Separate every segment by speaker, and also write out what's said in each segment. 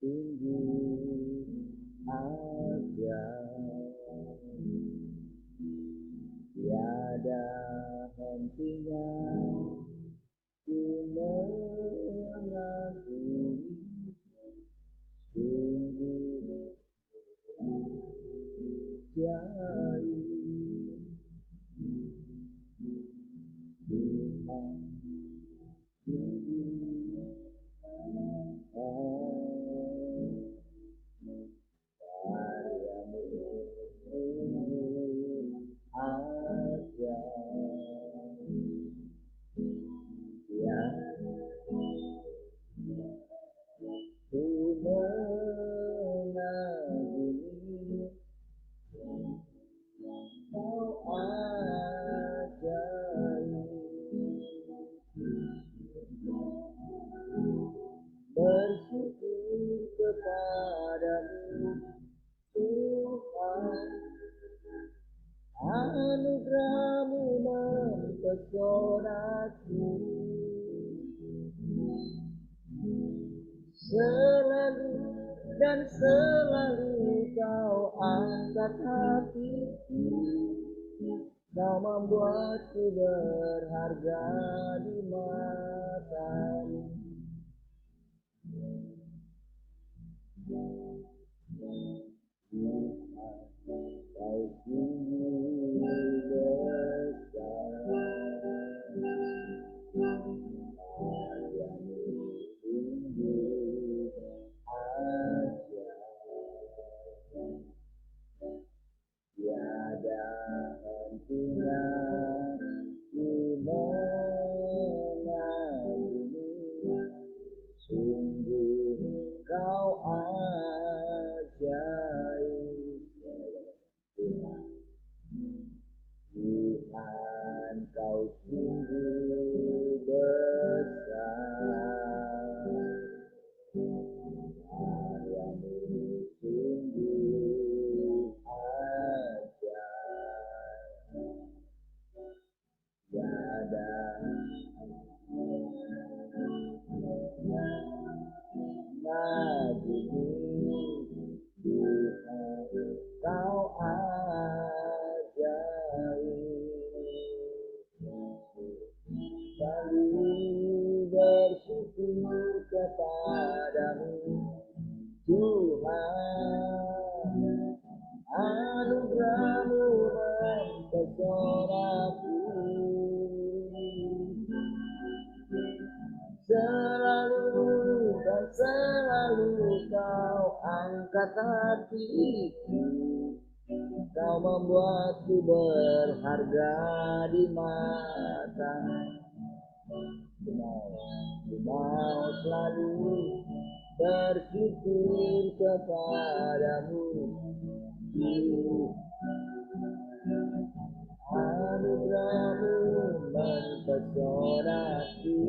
Speaker 1: sungguh aja tiada hentinya ku mengagumi sungguh jauh Tuhan sungguh karyamu sungguh ajaib yang ku mengagumi kau ajaib bersyukur kepadamu Tuhan anugerahmu mempesonaku selalu dan selalu kau angkat hatiku kau membuatku berharga di matamu kau sungguh besar karyamu sungguh ajaib tiada hentinya ku mengagumi sungguh kau ajaib Tuhan kau sungguh besar karyamu sungguh ajaib tiada mengagumi Tuhan kau ajaib selalu bersyukur kepadamu Tuhan anugerahmu mempesonaku selalu dan selalu kau angkat hatiku kau membuatku berharga di mata ku mau selalu bersyukur kepadamu anugerahmu mempesonaku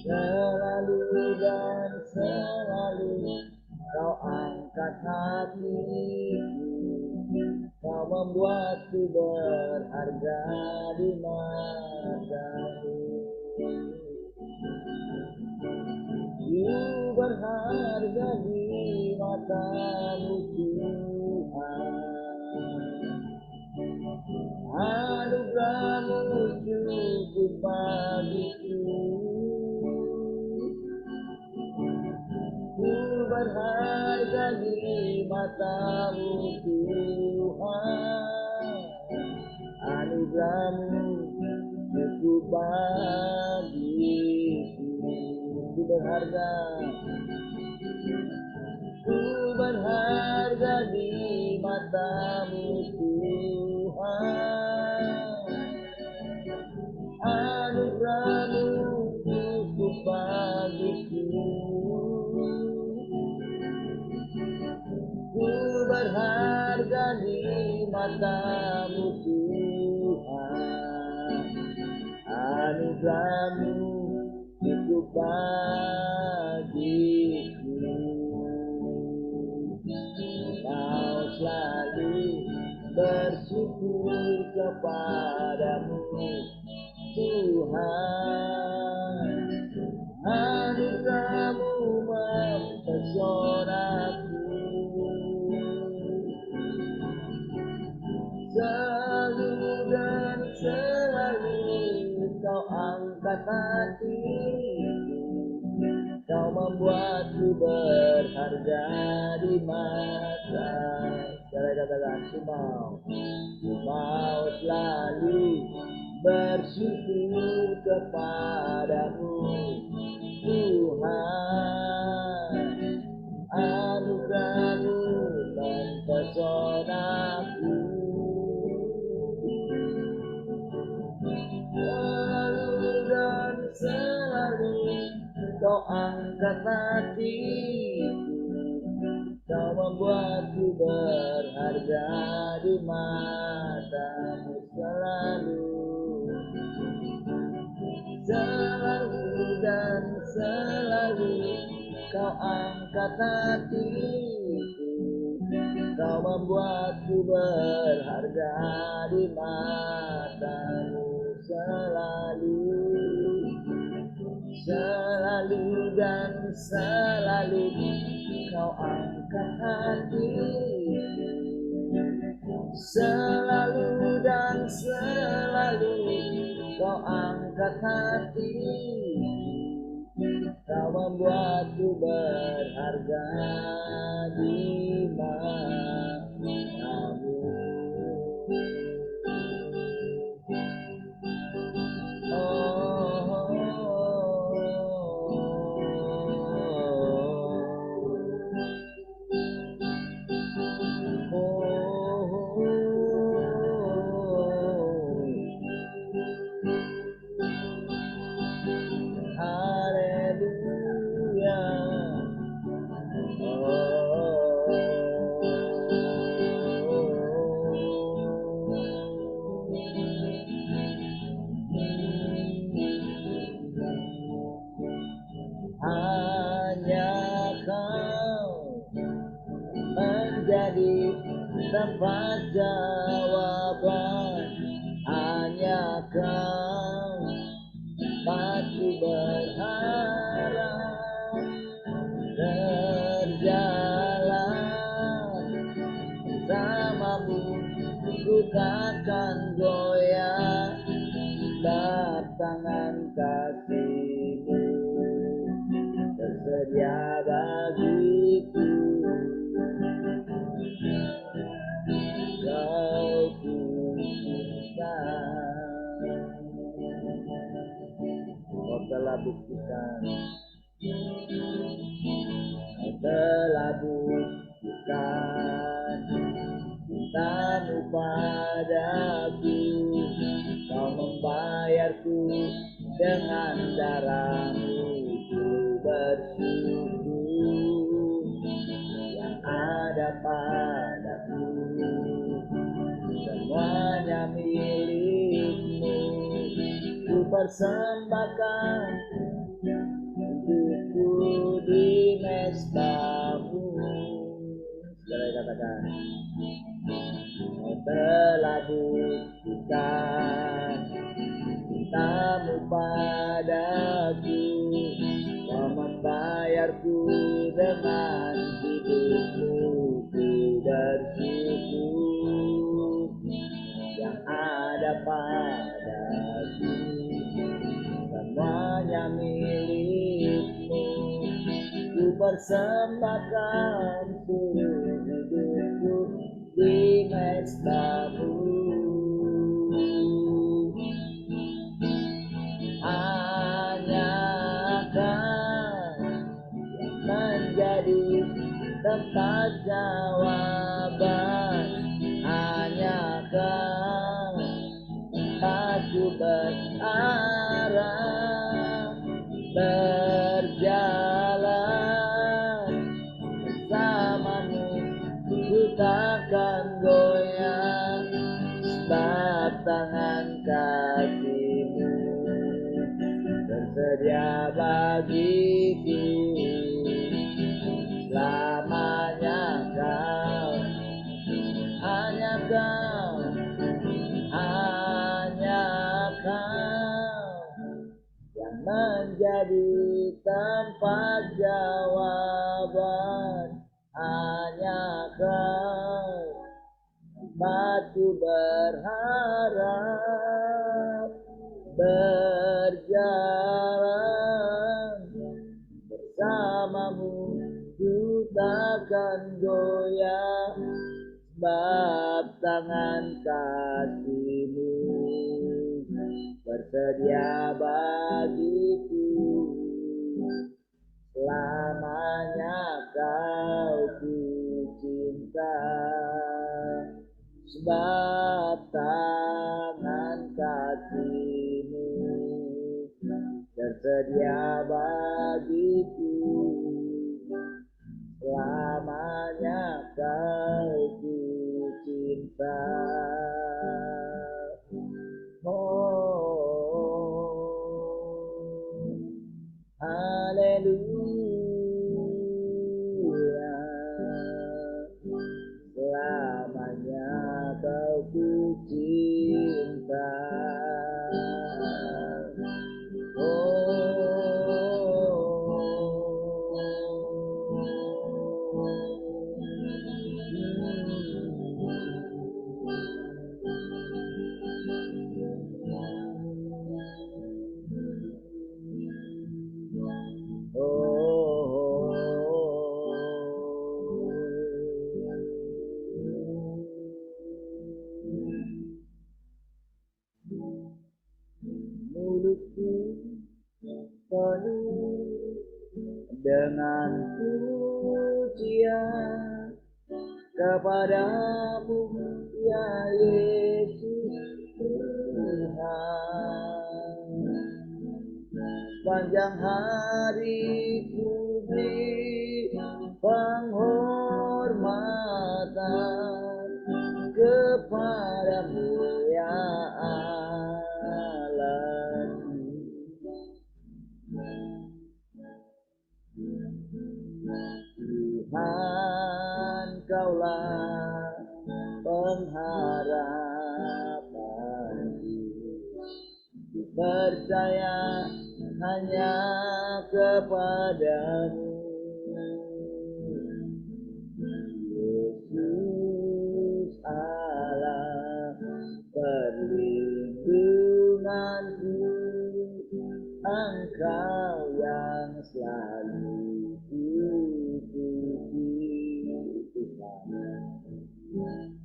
Speaker 1: selalu dan selalu kau angkat hatiku kau membuatku berharga di matamu ku berharga di matamu Tuhan anugerahmu cukup bagiku ku berharga di matamu Tuhan anugerahmu cukup bagiku ku berharga di matamu Tuhan anugerahmu cukup bagiku ku berharga di matamu Tuhan anugerahmu cukup bagiku mau selalu bersyukur kepadamu Tuhan kau angkat hatiku, kau membuatku berharga di mata. Sekali katakan, ku mau selalu bersyukur kepadamu, Tuhan. Anugerahmu mempesonaku, selalu dan selalu kau angkat hatiku, kau membuatku berharga di matamu. Selalu dan selalu kau angkat hatiku, kau membuatku berharga di matamu. Selalu dan selalu kau angkat hatiku, selalu dan selalu kau angkat hatiku, kau membuatku berharga di matamu. Hanya kau menjadi tempat jawaban, hanya kau tempatku berharap, berjalan bersamamu ku takkan goyah, sebab tangan kasihmu tersedia bagiku. Kau ku cinta, kau telah buktikan, kau telah buktikan cintamu padaku, kau membayarku dengan darahmu. Ku bersyukur yang ada padaku, semuanya milikmu. Ku persembahkan hidupku di mezbamu. Sekali katakan, kau telah buktikan cintamu padaku, kau membayarku dengan hidupmu. Ku bersyukur yang ada padaku, semuanya milikmu. Ku persembahkan seluruh hidupku di mezbamu. Hanya kau yang menjadi tempat jawaban, hanya kau tempatku berarah, berjalan bersamamu ku takkan goyah, sebab tangan kasihmu tersedia bagiku. Selamanya kau, hanya kau, hanya kau yang menjadi tempat jawaban, hanya kau tempatku berharap, berjalan bersamamu, ku takkan goyah, sebab tangan kasih-Mu bersedia bagiku. Selamanya Kau ku cinta, sebab tangan kasih-Mu tersedia bagiku. Selamanya Kau ku cinta. Oh, haleluya, selamanya Kau ku cinta. Mulutku penuh dengan pujian kepadamu, ya Yesus Tuhan. Sepanjang hari ku beri penghormatan kepadamu, ya Allah. Tuhan, Kaulah pengharapanku, ku percaya hanya kepadamu. Yesus Allah perlindunganku, Engkau yang selalu kupuji.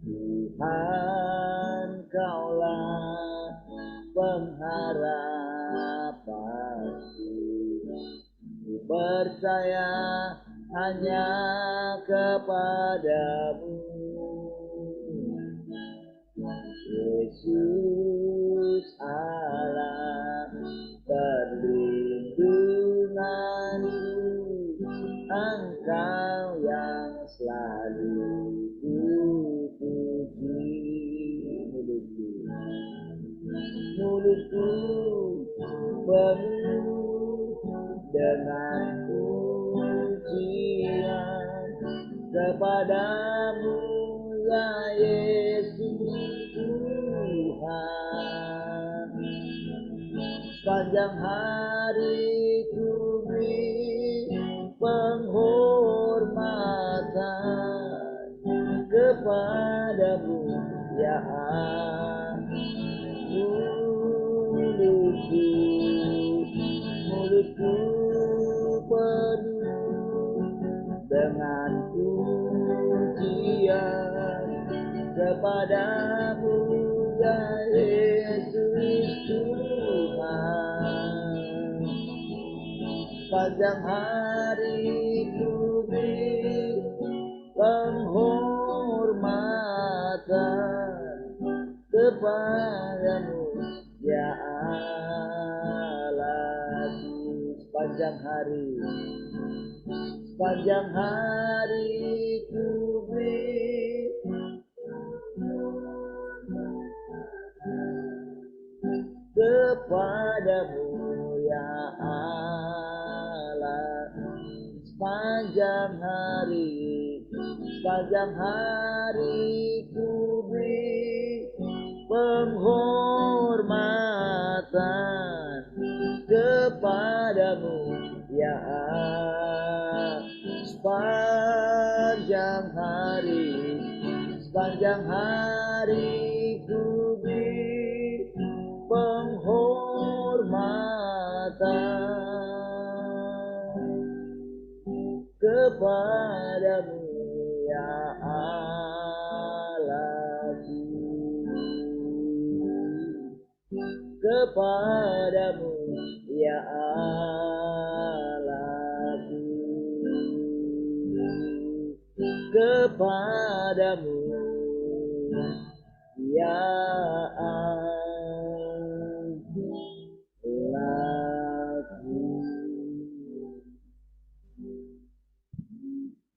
Speaker 1: Tuhan, Kaulah pengharapanku, ku percaya hanya kepadamu. Yesus Allah perlindunganku, Engkau yang selalu kupuji. Mulutku penuh dengan pujian kepadamu, ya Yesus Tuhan. Sepanjang hari ku beri penghormatan kepadamu, ya Allah. Mulutku penuh dengan pujian kepadamu, ya Yesus Tuhan. Sepanjang hari ku beri penghormatan kepadamu, ya Allah. Sepanjang hari ku beri kepadamu, ya Allah. Sepanjang hari ku beri penghormatan kepadamu, ya Allah. Sepanjang hari ku beri penghormatan datang kepadamu ya Allahku, kepadamu ya Allahku, kepadamu ya Allahku.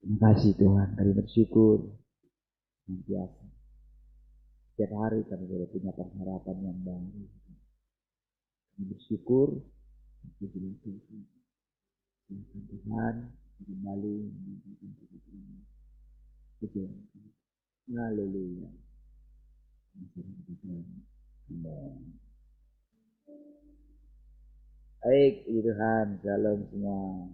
Speaker 2: Terima kasih Tuhan, kami bersyukur biasa. Setiap hari kami sudah punya pengharapan yang baru. Kami bersyukur Tuhan kembali haleluya. Baik, Tuhan, shalom semua.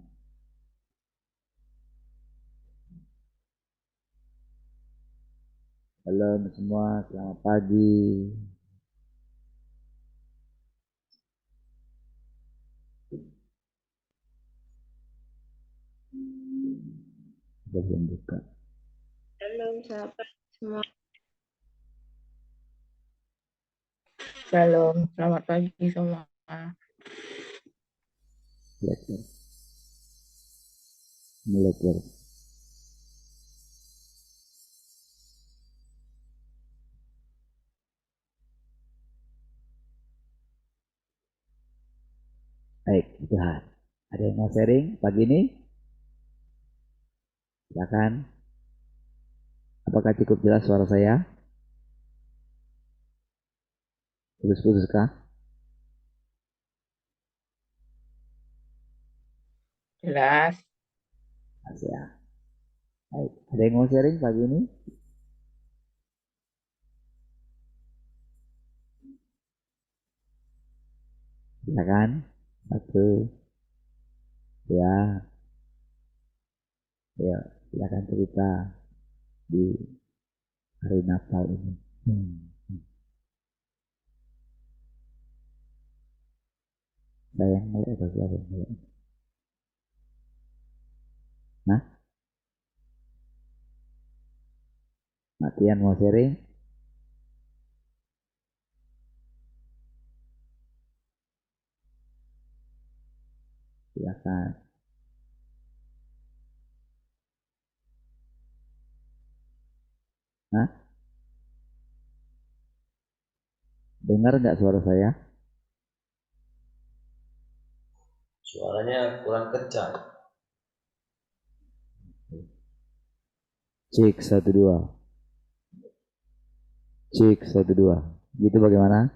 Speaker 2: Shalom semua, selamat pagi. Belum buka.
Speaker 3: Shalom sahabat semua. Shalom, selamat pagi semua.
Speaker 2: Mulai. Baik, Tuhan. Ada yang mau sharing pagi ini? Silakan. Apakah cukup jelas suara saya? Putus-putus kah?
Speaker 3: Jelas.
Speaker 2: Ya. Baik, ada yang mau sharing pagi ini? Silakan. Satu. Ya. Ya, silakan cerita di hari Natal ini. Saya yang mulai atau siapa yang mulai? Nah? Matian mau sharing? Silakan. Nah? Dengar nggak suara saya?
Speaker 4: Suaranya kurang kencang.
Speaker 2: Cek 1-2. Cek 1-2. Gitu bagaimana?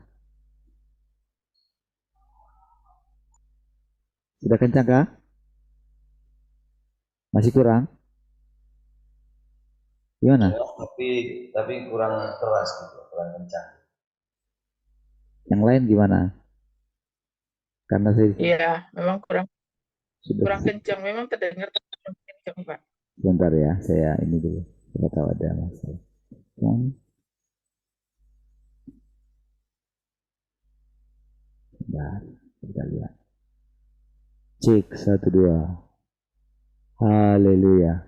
Speaker 2: Sudah kencang kah? Masih kurang? Gimana?
Speaker 4: Ya, tapi kurang keras gitu, kurang kencang.
Speaker 2: Yang lain gimana? Karena saya
Speaker 3: Iya, memang kurang
Speaker 2: sudah
Speaker 3: kencang, memang terdengar kencang, Pak.
Speaker 2: sebentar ya, saya ini dulu. Saya tahu ada masalah. Sebentar, kita lihat. Cek 1-2. Haleluya.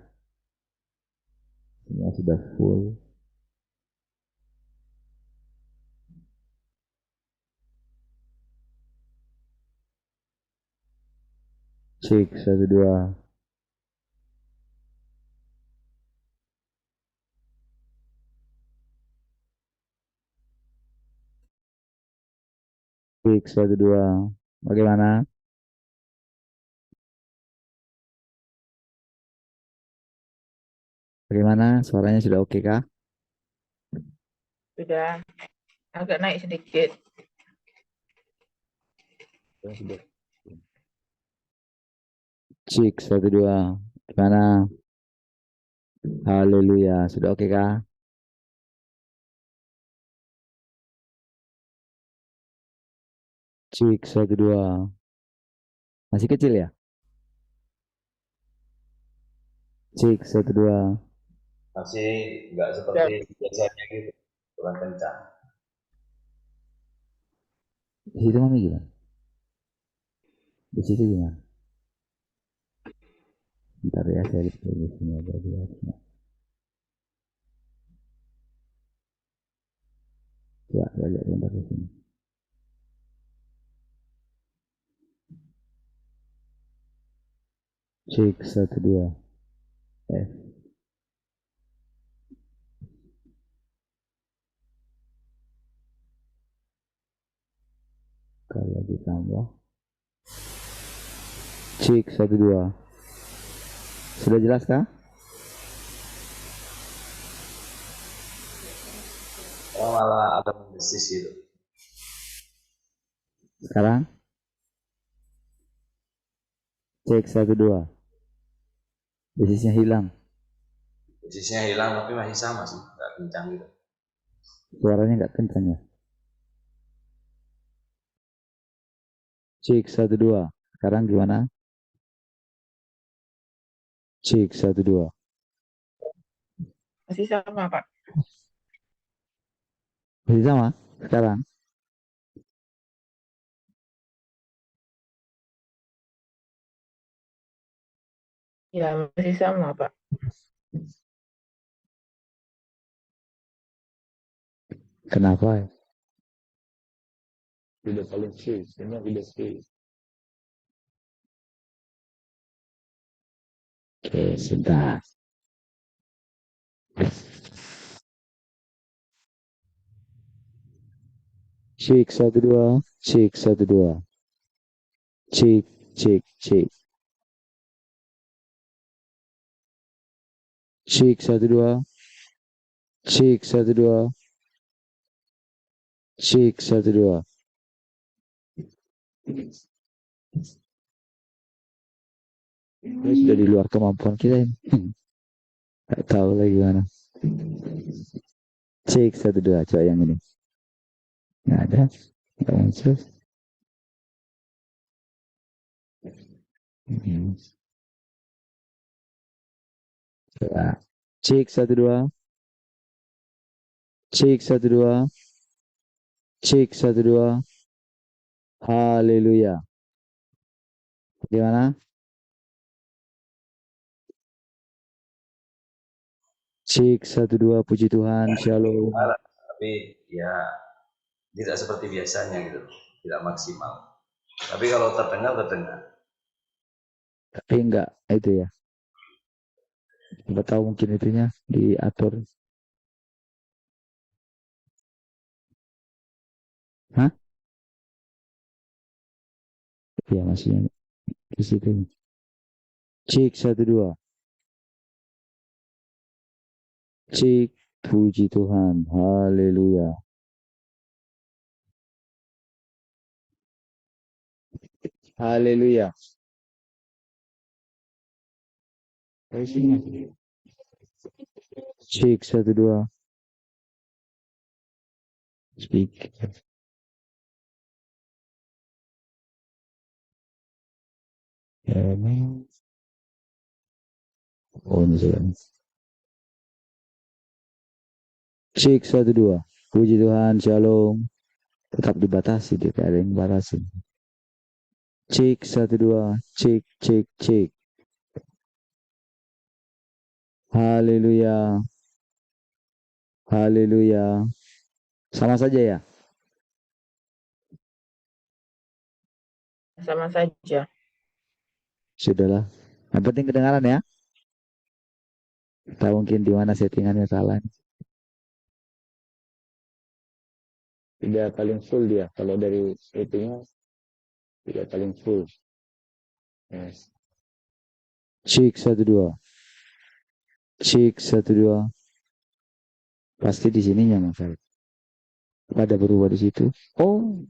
Speaker 2: Semua sudah full. Cek 1-2. Cek 1-2. Bagaimana? Bagaimana? Suaranya sudah oke kah?
Speaker 3: Sudah agak naik sedikit.
Speaker 2: Cek 1-2. Gimana? Haleluya. Sudah oke kah? Cek 1-2. Masih kecil ya? Cek 1-2.
Speaker 4: Masih nggak seperti biasanya gitu, kurang kencang.
Speaker 2: Di situ mami gimana? Di situ gimana? Bentar ya, saya lihat di sini ada dia. Coba saya lihat bentar di sini. Cek 1 2 F. Kalau ditambah cek 1 2. Sudah jelas kah?
Speaker 4: Oh, malah ada mendesis gitu.
Speaker 2: Sekarang cek 1 2. Desisnya hilang.
Speaker 4: Desisnya hilang tapi masih sama sih, nggak kencang gitu.
Speaker 2: Suaranya nggak kencang ya. Cek 1 2. Sekarang gimana? Cek 1 2.
Speaker 3: Masih sama, Pak.
Speaker 2: Masih sama sekarang?
Speaker 3: Ya, masih sama, Pak.
Speaker 2: Kenapa ya? Udah paling sih, ini udah sih. Oke, sudah. Cek 1 2. Cek 1 2. Cek, cek, cek. Cek 1 2. Cek 1 2. Cek 1 2. Ini sudah di luar kemampuan kita ini. Gak tahu lagi gimana. Cek 1 2. Coba yang ini. Nggak ada. Nggak muncul. Coba. Cek 1 2. Cek 1 2. Cek 1 2. Haleluya. Gimana? Cek 1 2. Puji Tuhan. Shalom.
Speaker 4: Tapi ya tidak seperti biasanya gitu, tidak maksimal. Tapi kalau terdengar.
Speaker 2: Tapi enggak itu ya. Coba tahu mungkin itunya diatur. Hah? Ya masih di situ. Cek 1 2. Cek. Puji Tuhan. Haleluya. Haleluya. Cek 1 2. Speak. Oh, ini sudah. Cek 1 2. Puji Tuhan. Shalom. Tetap dibatasi dia, kayak ada yang batasi. Cek 1 2. Cek, cek, cek. Haleluya. Haleluya. Sama saja ya?
Speaker 3: Sama saja.
Speaker 2: Sudahlah. Yang penting kedengaran ya. Tahu mungkin di mana settingannya salah. Tidak paling full dia. Kalau dari itunya tidak paling full. Yes. Cek 1 2. Cek 1 2. Pasti di sininya masalah. Ada berubah di situ. Oh.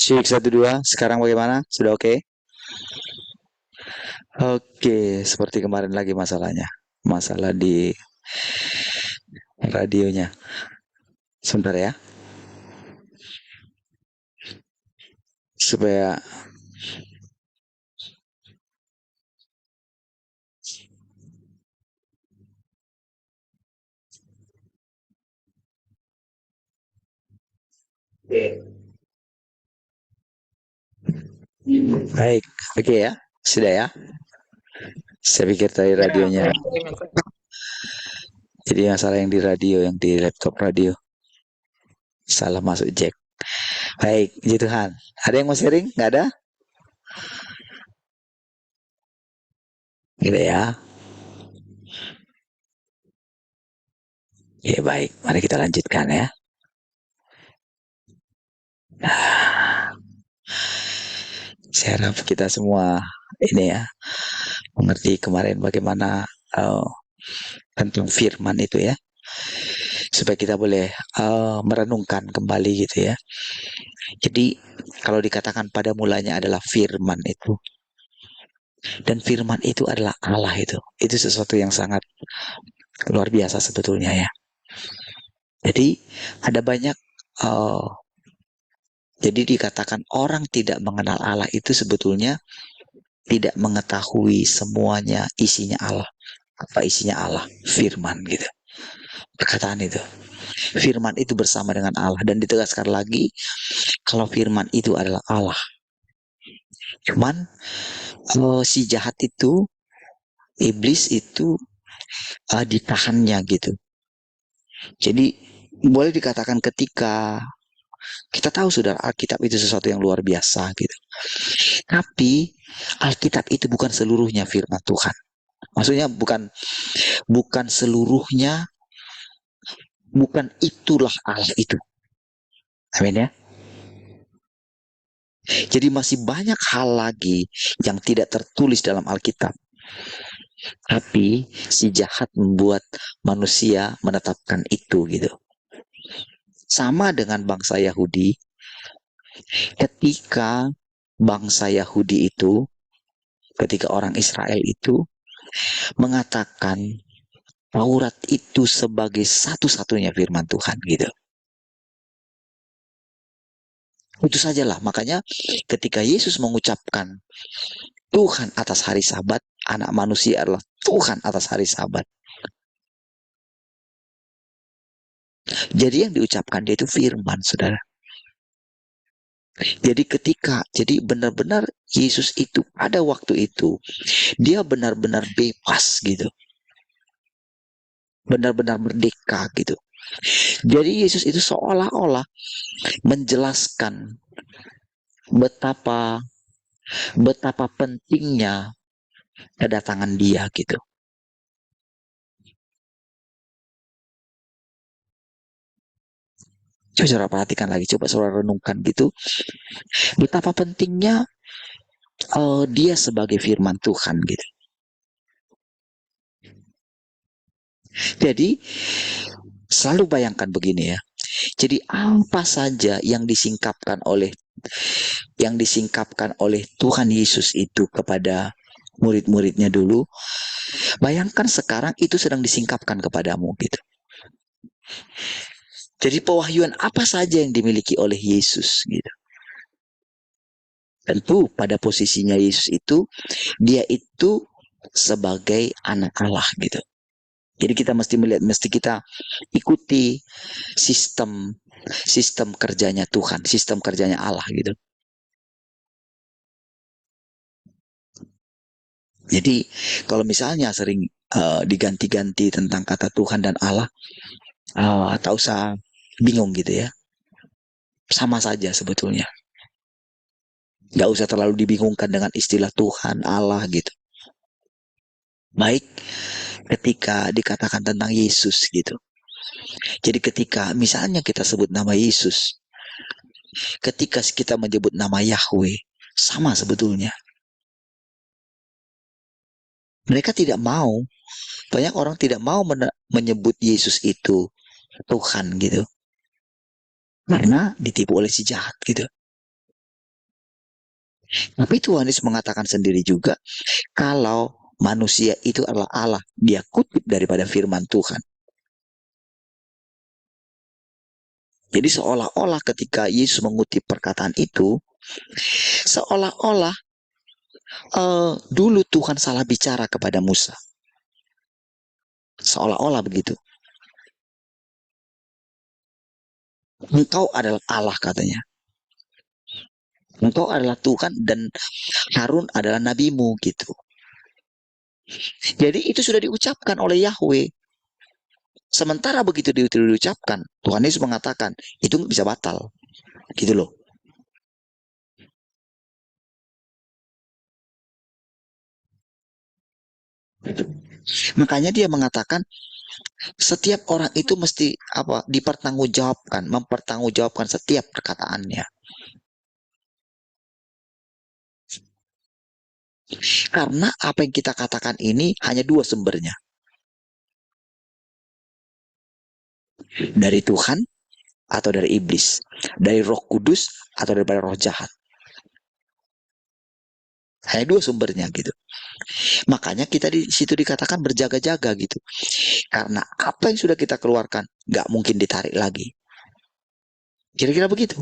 Speaker 2: Cek 1 2. Sekarang bagaimana? Sudah oke? Oke, seperti kemarin lagi masalahnya. Masalah di radionya. Sebentar ya. Supaya baik. Oke ya. Sudah ya. Saya pikir tadi
Speaker 3: Ya,
Speaker 2: radionya.
Speaker 3: baik. Terima kasih.
Speaker 2: Jadi masalah yang di radio, yang di laptop radio. Salah masuk jack. Baik, puji Tuhan. Ada yang mau sharing? Nggak ada? Gitu ya. Ya baik, mari kita lanjutkan ya. Saya harap kita semua ini ya mengerti kemarin bagaimana tentang firman itu ya, supaya kita boleh merenungkan kembali gitu ya. Jadi kalau dikatakan pada mulanya adalah firman itu, dan firman itu adalah Allah itu sesuatu yang sangat luar biasa sebetulnya ya. Jadi ada banyak jadi dikatakan orang tidak mengenal Allah itu sebetulnya tidak mengetahui semuanya isinya Allah. Apa isinya Allah? Firman gitu. Perkataan itu. Firman itu bersama dengan Allah. Dan ditegaskan lagi, kalau firman itu adalah Allah. Cuman si jahat itu, iblis itu ditahannya gitu. Jadi boleh dikatakan ketika kita tahu saudara Alkitab itu sesuatu yang luar biasa gitu. Tapi Alkitab itu bukan seluruhnya firman Tuhan. Maksudnya bukan seluruhnya, bukan itulah Allah itu. Amin ya. Jadi masih banyak hal lagi yang tidak tertulis dalam Alkitab. Tapi si jahat membuat manusia menetapkan itu gitu. Sama dengan bangsa Yahudi. Ketika bangsa Yahudi itu, ketika orang Israel itu mengatakan Taurat itu sebagai satu-satunya firman Tuhan gitu. Itu sajalah, makanya ketika Yesus mengucapkan Tuhan atas hari Sabat, anak manusia adalah Tuhan atas hari Sabat. Jadi yang diucapkan dia itu firman, saudara. Jadi benar-benar Yesus itu pada waktu itu, dia benar-benar bebas gitu. Benar-benar merdeka gitu. Jadi Yesus itu seolah-olah menjelaskan betapa pentingnya kedatangan dia gitu. Coba saudara perhatikan lagi, coba saudara renungkan gitu. Betapa pentingnya dia sebagai firman Tuhan gitu. Jadi selalu bayangkan begini ya. Jadi apa saja yang disingkapkan oleh Tuhan Yesus itu kepada murid-muridnya dulu, bayangkan sekarang itu sedang disingkapkan kepadamu gitu. Jadi pewahyuan apa saja yang dimiliki oleh Yesus gitu. Tentu pada posisinya Yesus itu, dia itu sebagai anak Allah gitu. Jadi kita mesti kita ikuti sistem kerjanya Tuhan, sistem kerjanya Allah gitu. Jadi kalau misalnya sering diganti-ganti tentang kata Tuhan dan Allah, tak usah bingung gitu ya. Sama saja sebetulnya. Gak usah terlalu dibingungkan dengan istilah Tuhan, Allah gitu. Baik ketika dikatakan tentang Yesus gitu. Jadi ketika misalnya kita sebut nama Yesus, ketika kita menyebut nama Yahweh, sama sebetulnya. Mereka tidak mau, banyak orang tidak mau menyebut Yesus itu Tuhan gitu. Karena ditipu oleh si jahat gitu. Tapi Tuhan Yesus mengatakan sendiri juga, kalau manusia itu adalah Allah, dia kutip daripada firman Tuhan. Jadi seolah-olah ketika Yesus mengutip perkataan itu, seolah-olah dulu Tuhan salah bicara kepada Musa. Seolah-olah begitu. Engkau adalah Allah katanya. Engkau adalah Tuhan dan Harun adalah nabimu gitu. Jadi itu sudah diucapkan oleh Yahweh. Sementara begitu diucapkan, Tuhan Yesus mengatakan, itu bisa batal. Gitu loh. Makanya dia mengatakan, setiap orang itu mesti dipertanggungjawabkan, mempertanggungjawabkan setiap perkataannya. Karena apa yang kita katakan ini hanya dua sumbernya. Dari Tuhan atau dari iblis. Dari Roh Kudus atau dari roh jahat. Hanya dua sumbernya gitu. Makanya kita di situ dikatakan berjaga-jaga gitu. Karena apa yang sudah kita keluarkan nggak mungkin ditarik lagi. Kira-kira begitu.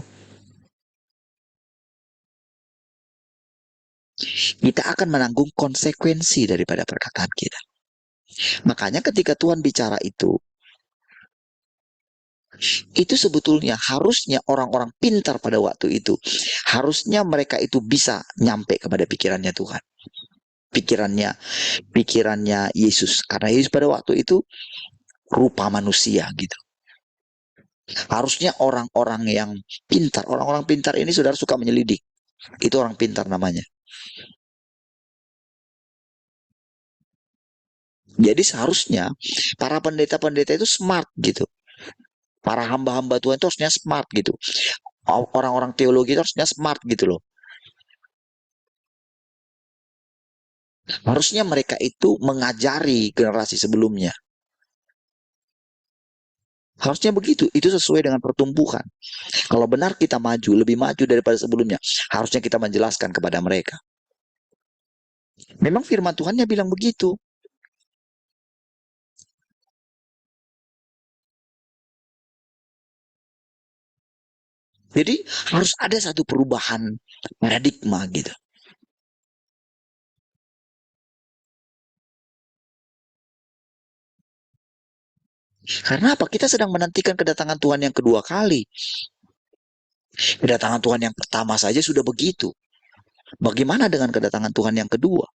Speaker 2: Kita akan menanggung konsekuensi daripada perkataan kita. Makanya ketika Tuhan bicara itu sebetulnya harusnya orang-orang pintar pada waktu itu. Harusnya mereka itu bisa nyampe kepada pikirannya Tuhan. Pikirannya Yesus. Karena Yesus pada waktu itu rupa manusia gitu. Harusnya orang-orang yang pintar. Orang-orang pintar ini saudara suka menyelidik. Itu orang pintar namanya. Jadi seharusnya para pendeta-pendeta itu smart gitu. Para hamba-hamba Tuhan itu harusnya smart gitu. Orang-orang teologi itu harusnya smart gitu loh. Harusnya mereka itu mengajari generasi sebelumnya. Harusnya begitu. Itu sesuai dengan pertumbuhan. Kalau benar kita maju, lebih maju daripada sebelumnya, harusnya kita menjelaskan kepada mereka. Memang firman Tuhannya bilang begitu. Jadi harus ada satu perubahan paradigma gitu. Karena apa? Kita sedang menantikan kedatangan Tuhan yang kedua kali. Kedatangan Tuhan yang pertama saja sudah begitu. Bagaimana dengan kedatangan Tuhan yang kedua?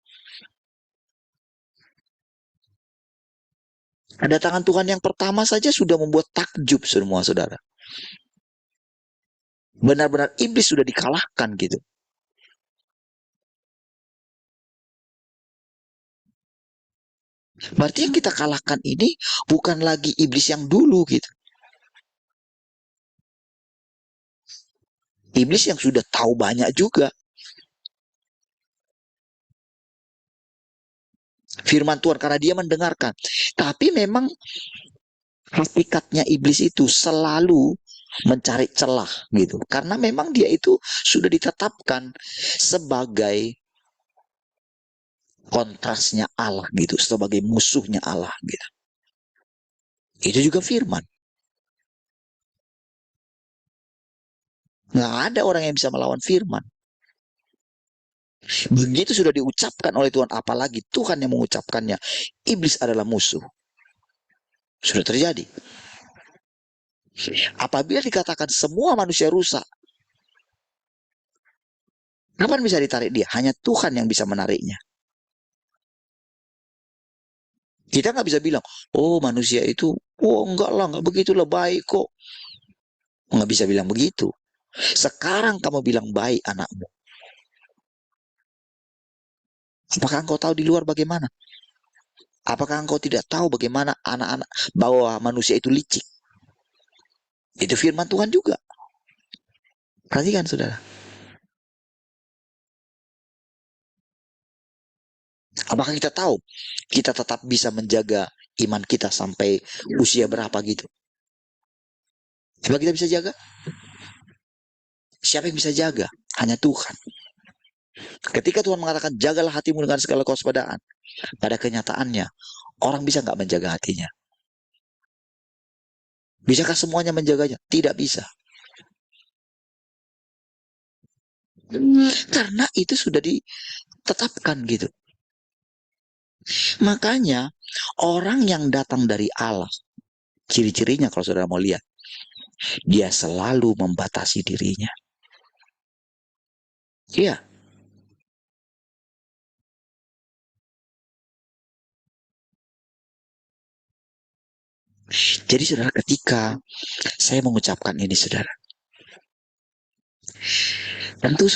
Speaker 2: Kedatangan Tuhan yang pertama saja sudah membuat takjub semua saudara. Benar-benar iblis sudah dikalahkan gitu. Berarti yang kita kalahkan ini bukan lagi iblis yang dulu gitu. Iblis yang sudah tahu banyak juga. Firman Tuhan karena dia mendengarkan. Tapi memang hakikatnya iblis itu selalu mencari celah gitu. Karena memang dia itu sudah ditetapkan sebagai kontrasnya Allah gitu, sebagai musuhnya Allah gitu. Itu juga firman. Nggak ada orang yang bisa melawan firman. Begitu sudah diucapkan oleh Tuhan, apalagi Tuhan yang mengucapkannya. Iblis adalah musuh. Sudah terjadi. Apabila dikatakan semua manusia rusak, kapan bisa ditarik dia? Hanya Tuhan yang bisa menariknya. Kita nggak bisa bilang, oh manusia itu, oh enggak lah, enggak begitulah, baik kok. Nggak bisa bilang begitu. Sekarang kamu bilang baik anakmu. Apakah engkau tahu di luar bagaimana? Apakah engkau tidak tahu bagaimana anak-anak bahwa manusia itu licik? Itu firman Tuhan juga. Perhatikan saudara. Apakah kita tahu kita tetap bisa menjaga iman kita sampai usia berapa gitu? Coba kita bisa jaga? Siapa yang bisa jaga? Hanya Tuhan. Ketika Tuhan mengatakan jagalah hatimu dengan segala kewaspadaan, pada kenyataannya orang bisa nggak menjaga hatinya? Bisakah semuanya menjaganya? Tidak bisa. Karena itu sudah ditetapkan gitu. Makanya orang yang datang dari Allah, ciri-cirinya kalau saudara mau lihat, dia selalu membatasi dirinya. Iya. Jadi saudara, ketika saya mengucapkan ini saudara, tentu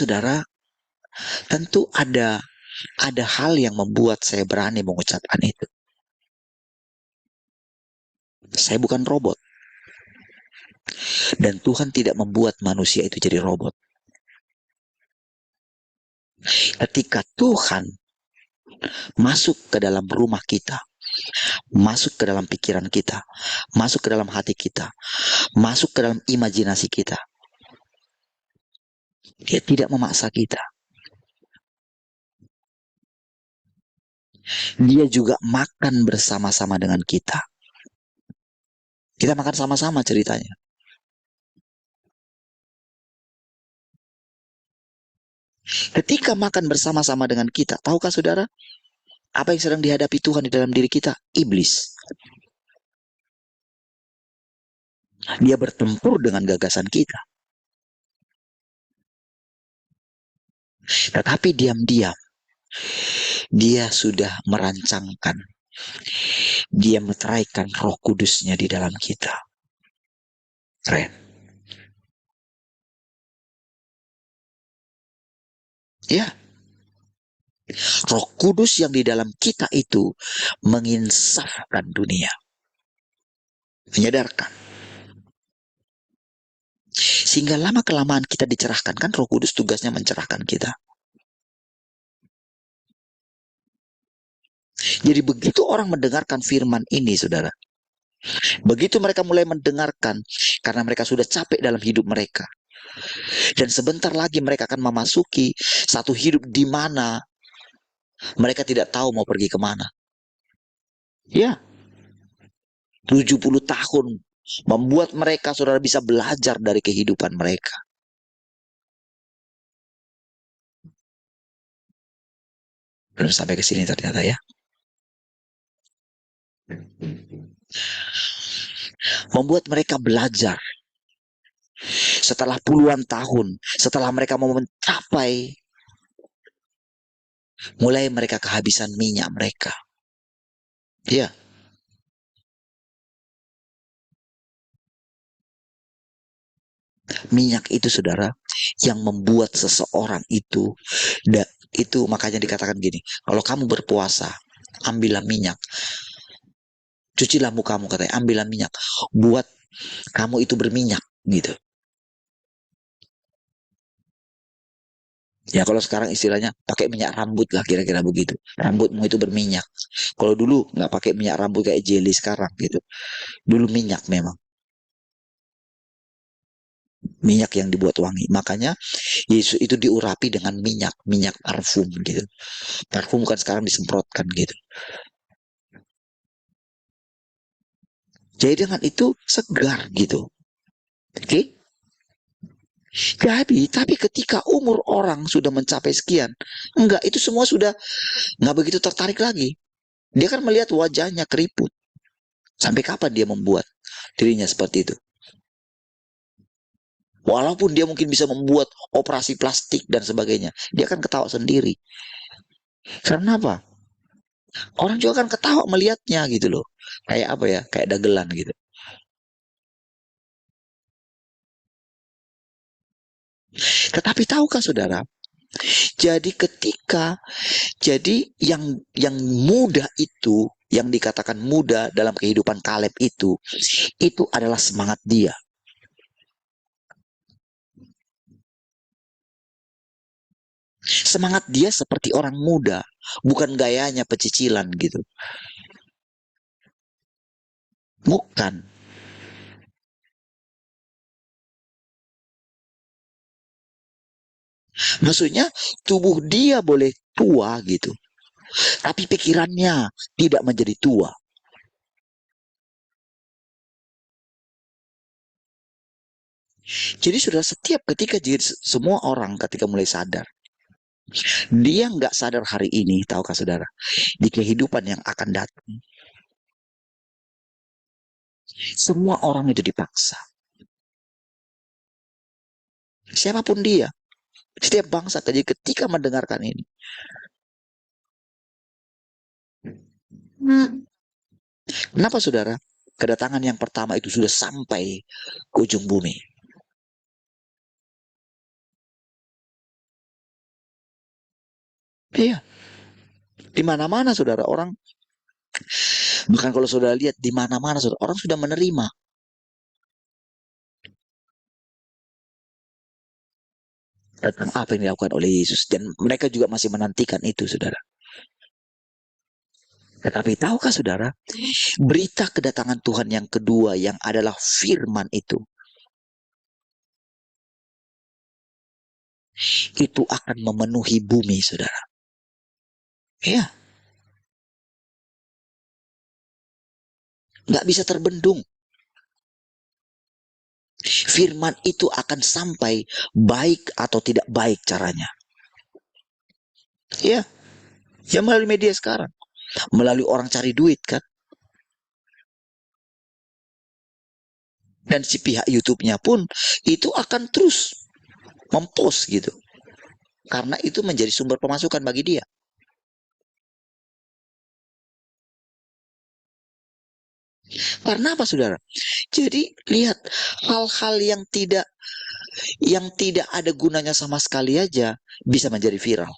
Speaker 2: ada hal yang membuat saya berani mengucapkan itu. Saya bukan robot. Dan Tuhan tidak membuat manusia itu jadi robot. Ketika Tuhan masuk ke dalam rumah kita, masuk ke dalam pikiran kita, masuk ke dalam hati kita, masuk ke dalam imajinasi kita, dia tidak memaksa kita. Dia juga makan bersama-sama dengan kita. Kita makan sama-sama ceritanya. Ketika makan bersama-sama dengan kita, tahukah saudara, apa yang sedang dihadapi Tuhan di dalam diri kita? Iblis. Dia bertempur dengan gagasan kita. Tetapi diam-diam, dia sudah merancangkan, dia meteraikan Roh Kudusnya di dalam kita. Keren. Ya. Roh Kudus yang di dalam kita itu menginsafkan dunia. Menyadarkan. Sehingga lama-kelamaan kita dicerahkan. Kan Roh Kudus tugasnya mencerahkan kita. Jadi begitu orang mendengarkan firman ini, saudara. Begitu mereka mulai mendengarkan, karena mereka sudah capek dalam hidup mereka. Dan sebentar lagi mereka akan memasuki satu hidup di mana mereka tidak tahu mau pergi kemana. Ya, 70 tahun membuat mereka, saudara, bisa belajar dari kehidupan mereka. Belum sampai ke sini ternyata ya. Membuat mereka belajar. Setelah puluhan tahun, setelah mereka mau mencapai, mulai mereka kehabisan minyak mereka. Ya. Minyak itu, saudara, yang membuat seseorang itu makanya dikatakan gini, kalau kamu berpuasa, ambillah minyak, cucilah mukamu, katanya, ambillah minyak, buat kamu itu berminyak, gitu. Ya kalau sekarang istilahnya pakai minyak rambut lah, kira-kira begitu. Rambutmu itu berminyak. Kalau dulu nggak pakai minyak rambut kayak jelly sekarang gitu. Dulu minyak memang. Minyak yang dibuat wangi. Makanya Yesus itu diurapi dengan minyak parfum gitu. Parfum kan sekarang disemprotkan gitu. Jadi dengan itu segar gitu. Oke? Jadi, tapi ketika umur orang sudah mencapai sekian, enggak, itu semua sudah nggak begitu tertarik lagi. Dia kan melihat wajahnya keriput. Sampai kapan dia membuat dirinya seperti itu? Walaupun dia mungkin bisa membuat operasi plastik dan sebagainya, dia kan ketawa sendiri. Karena apa? Orang juga kan ketawa melihatnya gitu loh. Kayak apa ya? Kayak dagelan gitu. Tetapi tahukah saudara? Jadi yang muda itu, yang dikatakan muda dalam kehidupan Kaleb itu adalah semangat dia. Semangat dia seperti orang muda, bukan gayanya pecicilan gitu. Bukan. Maksudnya tubuh dia boleh tua gitu, tapi pikirannya tidak menjadi tua. Jadi sudah setiap ketika semua orang ketika mulai sadar, dia nggak sadar hari ini, tahukah saudara, di kehidupan yang akan datang, semua orang itu dipaksa. Siapapun dia, setiap bangsa ketika mendengarkan ini. Kenapa saudara? Kedatangan yang pertama itu sudah sampai ke ujung bumi. Iya. Di mana-mana saudara, orang, bahkan kalau saudara lihat di mana-mana saudara, orang sudah menerima. Tentang apa yang dilakukan oleh Yesus. Dan mereka juga masih menantikan itu, saudara. Tetapi tahukah saudara, berita kedatangan Tuhan yang kedua yang adalah firman itu akan memenuhi bumi, saudara. Ya, nggak bisa terbendung. Firman itu akan sampai baik atau tidak baik caranya. Ya, ya melalui media sekarang. Melalui orang cari duit kan. Dan si pihak YouTube-nya pun itu akan terus mempost gitu. Karena itu menjadi sumber pemasukan bagi dia. Karena apa saudara? Jadi lihat hal-hal yang tidak ada gunanya sama sekali aja bisa menjadi viral.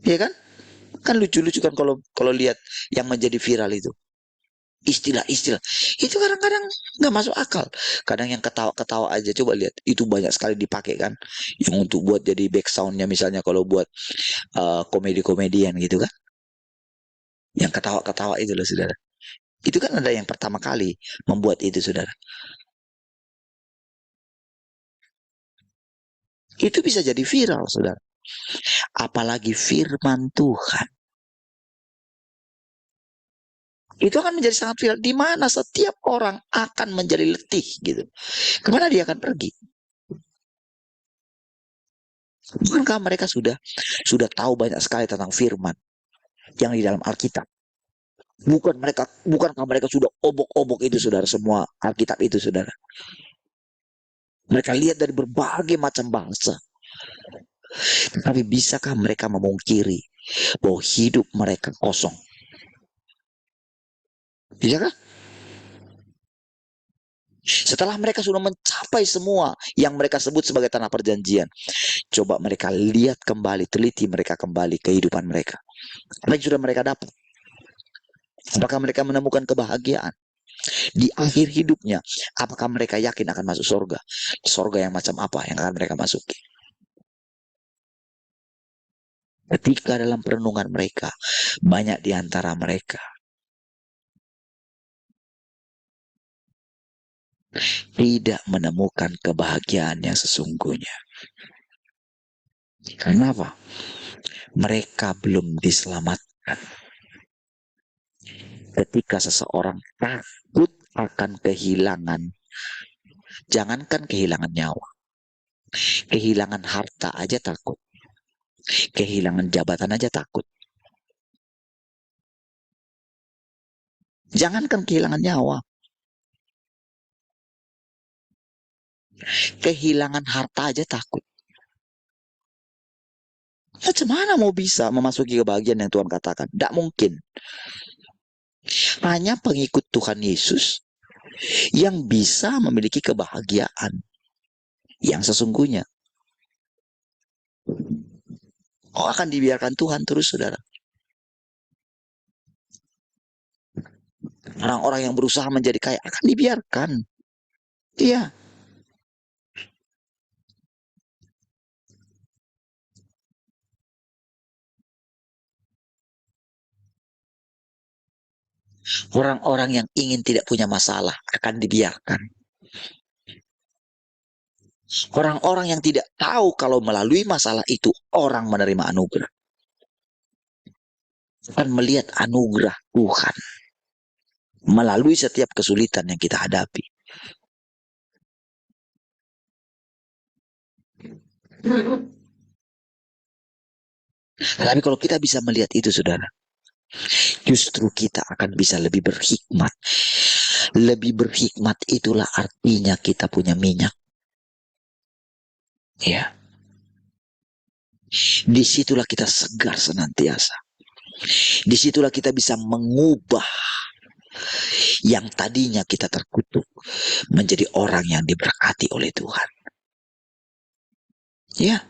Speaker 2: Ya kan? Kan lucu-lucu kan kalau lihat yang menjadi viral itu. Istilah-istilah. Itu kadang-kadang nggak masuk akal. Kadang yang ketawa-ketawa aja. Coba lihat. Itu banyak sekali dipakai kan. Yang untuk buat jadi backsoundnya misalnya kalau buat komedi-komedian gitu kan. Yang ketawa-ketawa itu loh saudara. Itu kan ada yang pertama kali membuat itu saudara. Itu bisa jadi viral saudara. Apalagi firman Tuhan. Itu akan menjadi sangat viral. Di mana setiap orang akan menjadi letih gitu. Kemana dia akan pergi? Bukankah mereka sudah tahu banyak sekali tentang firman yang di dalam Alkitab? Bukankah mereka sudah obok-obok itu saudara, semua Alkitab itu saudara? Mereka lihat dari berbagai macam bangsa. Tapi bisakah mereka memungkiri bahwa hidup mereka kosong? Bisakah? Setelah mereka sudah mencapai semua yang mereka sebut sebagai tanah perjanjian, coba mereka lihat kembali, teliti mereka kembali kehidupan mereka. Apa yang sudah mereka dapat? Apakah mereka menemukan kebahagiaan di akhir hidupnya? Apakah mereka yakin akan masuk surga? Surga yang macam apa yang akan mereka masuki? Ketika dalam perenungan mereka, banyak di antara mereka tidak menemukan kebahagiaan yang sesungguhnya. Kenapa? Mereka belum diselamatkan. Ketika seseorang takut akan kehilangan, jangankan kehilangan nyawa, kehilangan harta aja takut, kehilangan jabatan aja takut. Jangankan kehilangan nyawa, kehilangan harta aja takut. Macam mana mau bisa memasuki kebahagiaan yang Tuhan katakan? Tidak mungkin. Hanya pengikut Tuhan Yesus yang bisa memiliki kebahagiaan yang sesungguhnya. Oh, akan dibiarkan Tuhan terus, saudara. Orang-orang yang berusaha menjadi kaya akan dibiarkan. Iya. Orang-orang yang ingin tidak punya masalah akan dibiarkan. Orang-orang yang tidak tahu kalau melalui masalah itu orang menerima anugerah. Akan melihat anugerah Tuhan melalui setiap kesulitan yang kita hadapi. Tapi kalau kita bisa melihat itu, saudara, justru kita akan bisa lebih berhikmat. Lebih berhikmat itulah artinya kita punya minyak. Ya, disitulah kita segar senantiasa. Disitulah kita bisa mengubah yang tadinya kita terkutuk menjadi orang yang diberkati oleh Tuhan. Ya,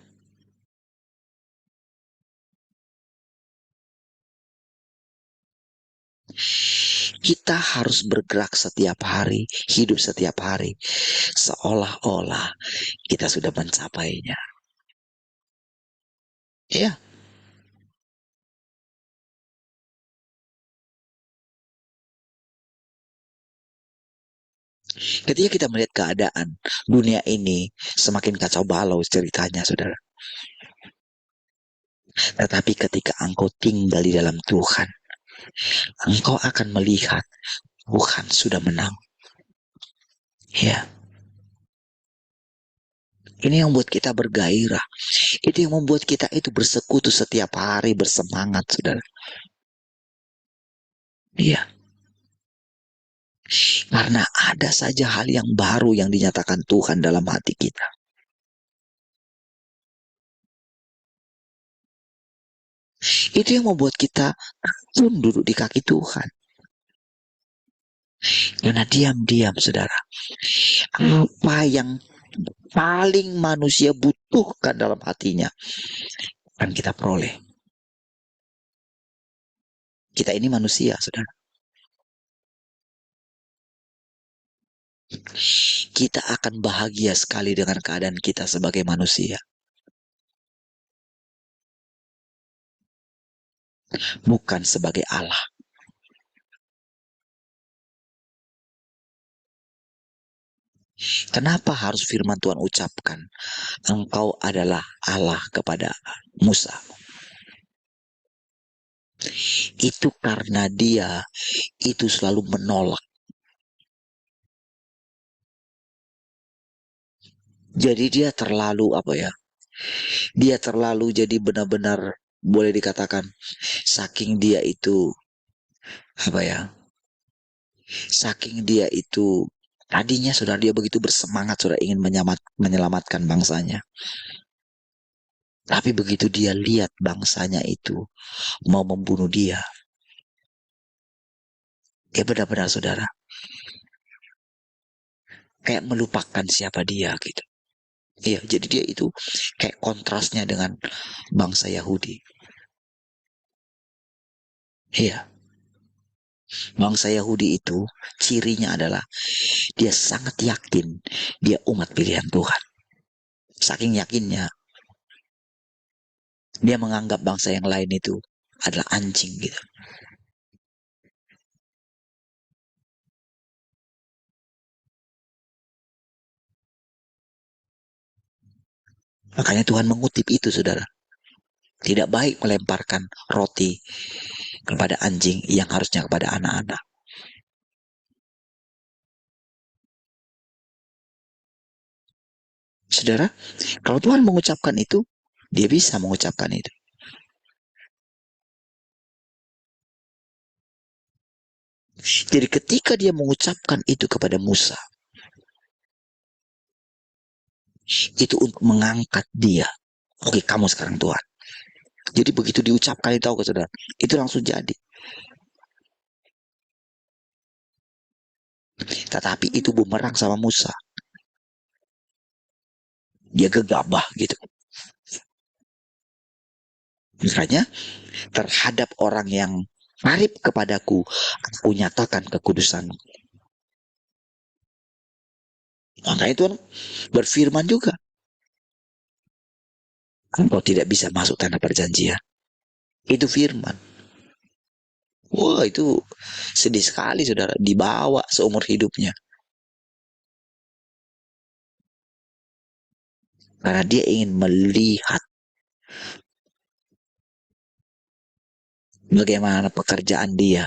Speaker 2: kita harus bergerak setiap hari, hidup setiap hari, seolah-olah kita sudah mencapainya. Ya, ketika kita melihat keadaan dunia ini semakin kacau balau ceritanya, saudara. Tetapi ketika engkau tinggal di dalam Tuhan, engkau akan melihat Tuhan sudah menang. Ya, ini yang membuat kita bergairah. Itu yang membuat kita itu bersekutu setiap hari, bersemangat, saudara. Iya, karena ada saja hal yang baru yang dinyatakan Tuhan dalam hati kita. Itu yang membuat kita duduk di kaki Tuhan. Karena diam-diam, saudara, apa yang paling manusia butuhkan dalam hatinya akan kita peroleh. Kita ini manusia, saudara. Kita akan bahagia sekali dengan keadaan kita sebagai manusia. Bukan sebagai Allah. Kenapa harus firman Tuhan ucapkan, engkau adalah Allah kepada Musa? Itu karena dia itu selalu menolak. Jadi dia terlalu Dia terlalu jadi benar-benar boleh dikatakan saking dia itu saking dia itu tadinya saudara dia begitu bersemangat sudah ingin menyelamatkan bangsanya. Tapi begitu dia lihat bangsanya itu mau membunuh dia benar-benar saudara kayak melupakan siapa dia gitu. Iya, jadi dia itu kayak kontrasnya dengan bangsa Yahudi. Iya, bangsa Yahudi itu cirinya adalah dia sangat yakin dia umat pilihan Tuhan. Saking yakinnya dia menganggap bangsa yang lain itu adalah anjing gitu. Makanya Tuhan mengutip itu, saudara. Tidak baik melemparkan roti kepada anjing yang harusnya kepada anak-anak. Saudara, kalau Tuhan mengucapkan itu, dia bisa mengucapkan itu. Jadi ketika dia mengucapkan itu kepada Musa, itu untuk mengangkat dia. Oke, kamu sekarang Tuhan. Jadi begitu diucapkan itu, tahu saudara, itu langsung jadi. Tetapi itu bumerang sama Musa. Dia gegabah gitu. Makanya terhadap orang yang karib kepadaku, aku nyatakan kekudusan. Makanya Tuhan berfirman juga, engkau tidak bisa masuk tanah perjanjian. Itu firman. Wah, itu sedih sekali saudara, dibawa seumur hidupnya. Karena dia ingin melihat bagaimana pekerjaan dia.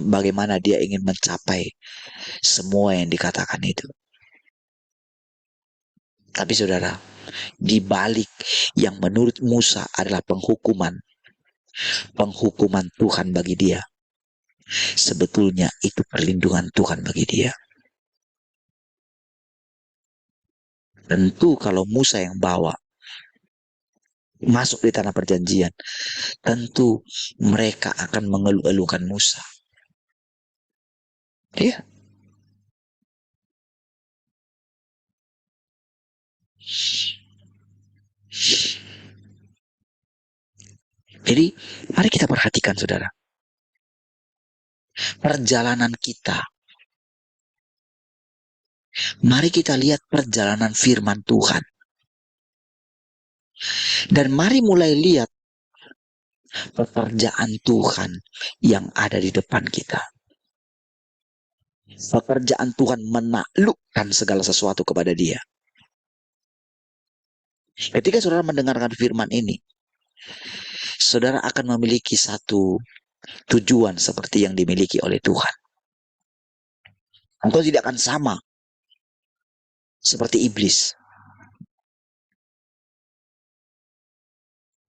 Speaker 2: Bagaimana dia ingin mencapai semua yang dikatakan itu. Tapi saudara, di balik yang menurut Musa adalah penghukuman Tuhan bagi dia, sebetulnya itu perlindungan Tuhan bagi dia. Tentu kalau Musa yang bawa masuk di tanah perjanjian, tentu mereka akan mengeluh-elukan Musa. Iya. Jadi, mari kita perhatikan saudara. Perjalanan kita. Mari kita lihat perjalanan firman Tuhan. Dan mari mulai lihat pekerjaan Tuhan yang ada di depan kita. Pekerjaan Tuhan menaklukkan segala sesuatu kepada dia. Ketika saudara mendengarkan firman ini, saudara akan memiliki satu tujuan seperti yang dimiliki oleh Tuhan. Engkau tidak akan sama seperti iblis.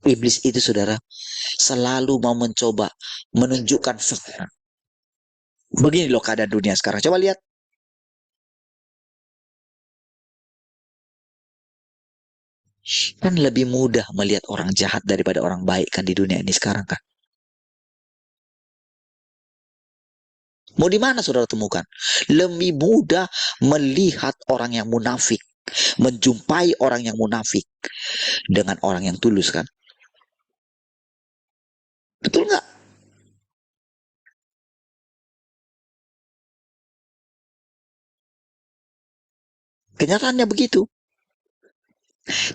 Speaker 2: Iblis itu saudara selalu mau mencoba menunjukkan fakta. Begini loh keadaan dunia sekarang. Coba lihat. Kan lebih mudah melihat orang jahat daripada orang baik kan di dunia ini sekarang kan. Mau di mana saudara temukan? Lebih mudah melihat orang yang munafik, menjumpai orang yang munafik dengan orang yang tulus kan. Betul nggak? Kenyataannya begitu.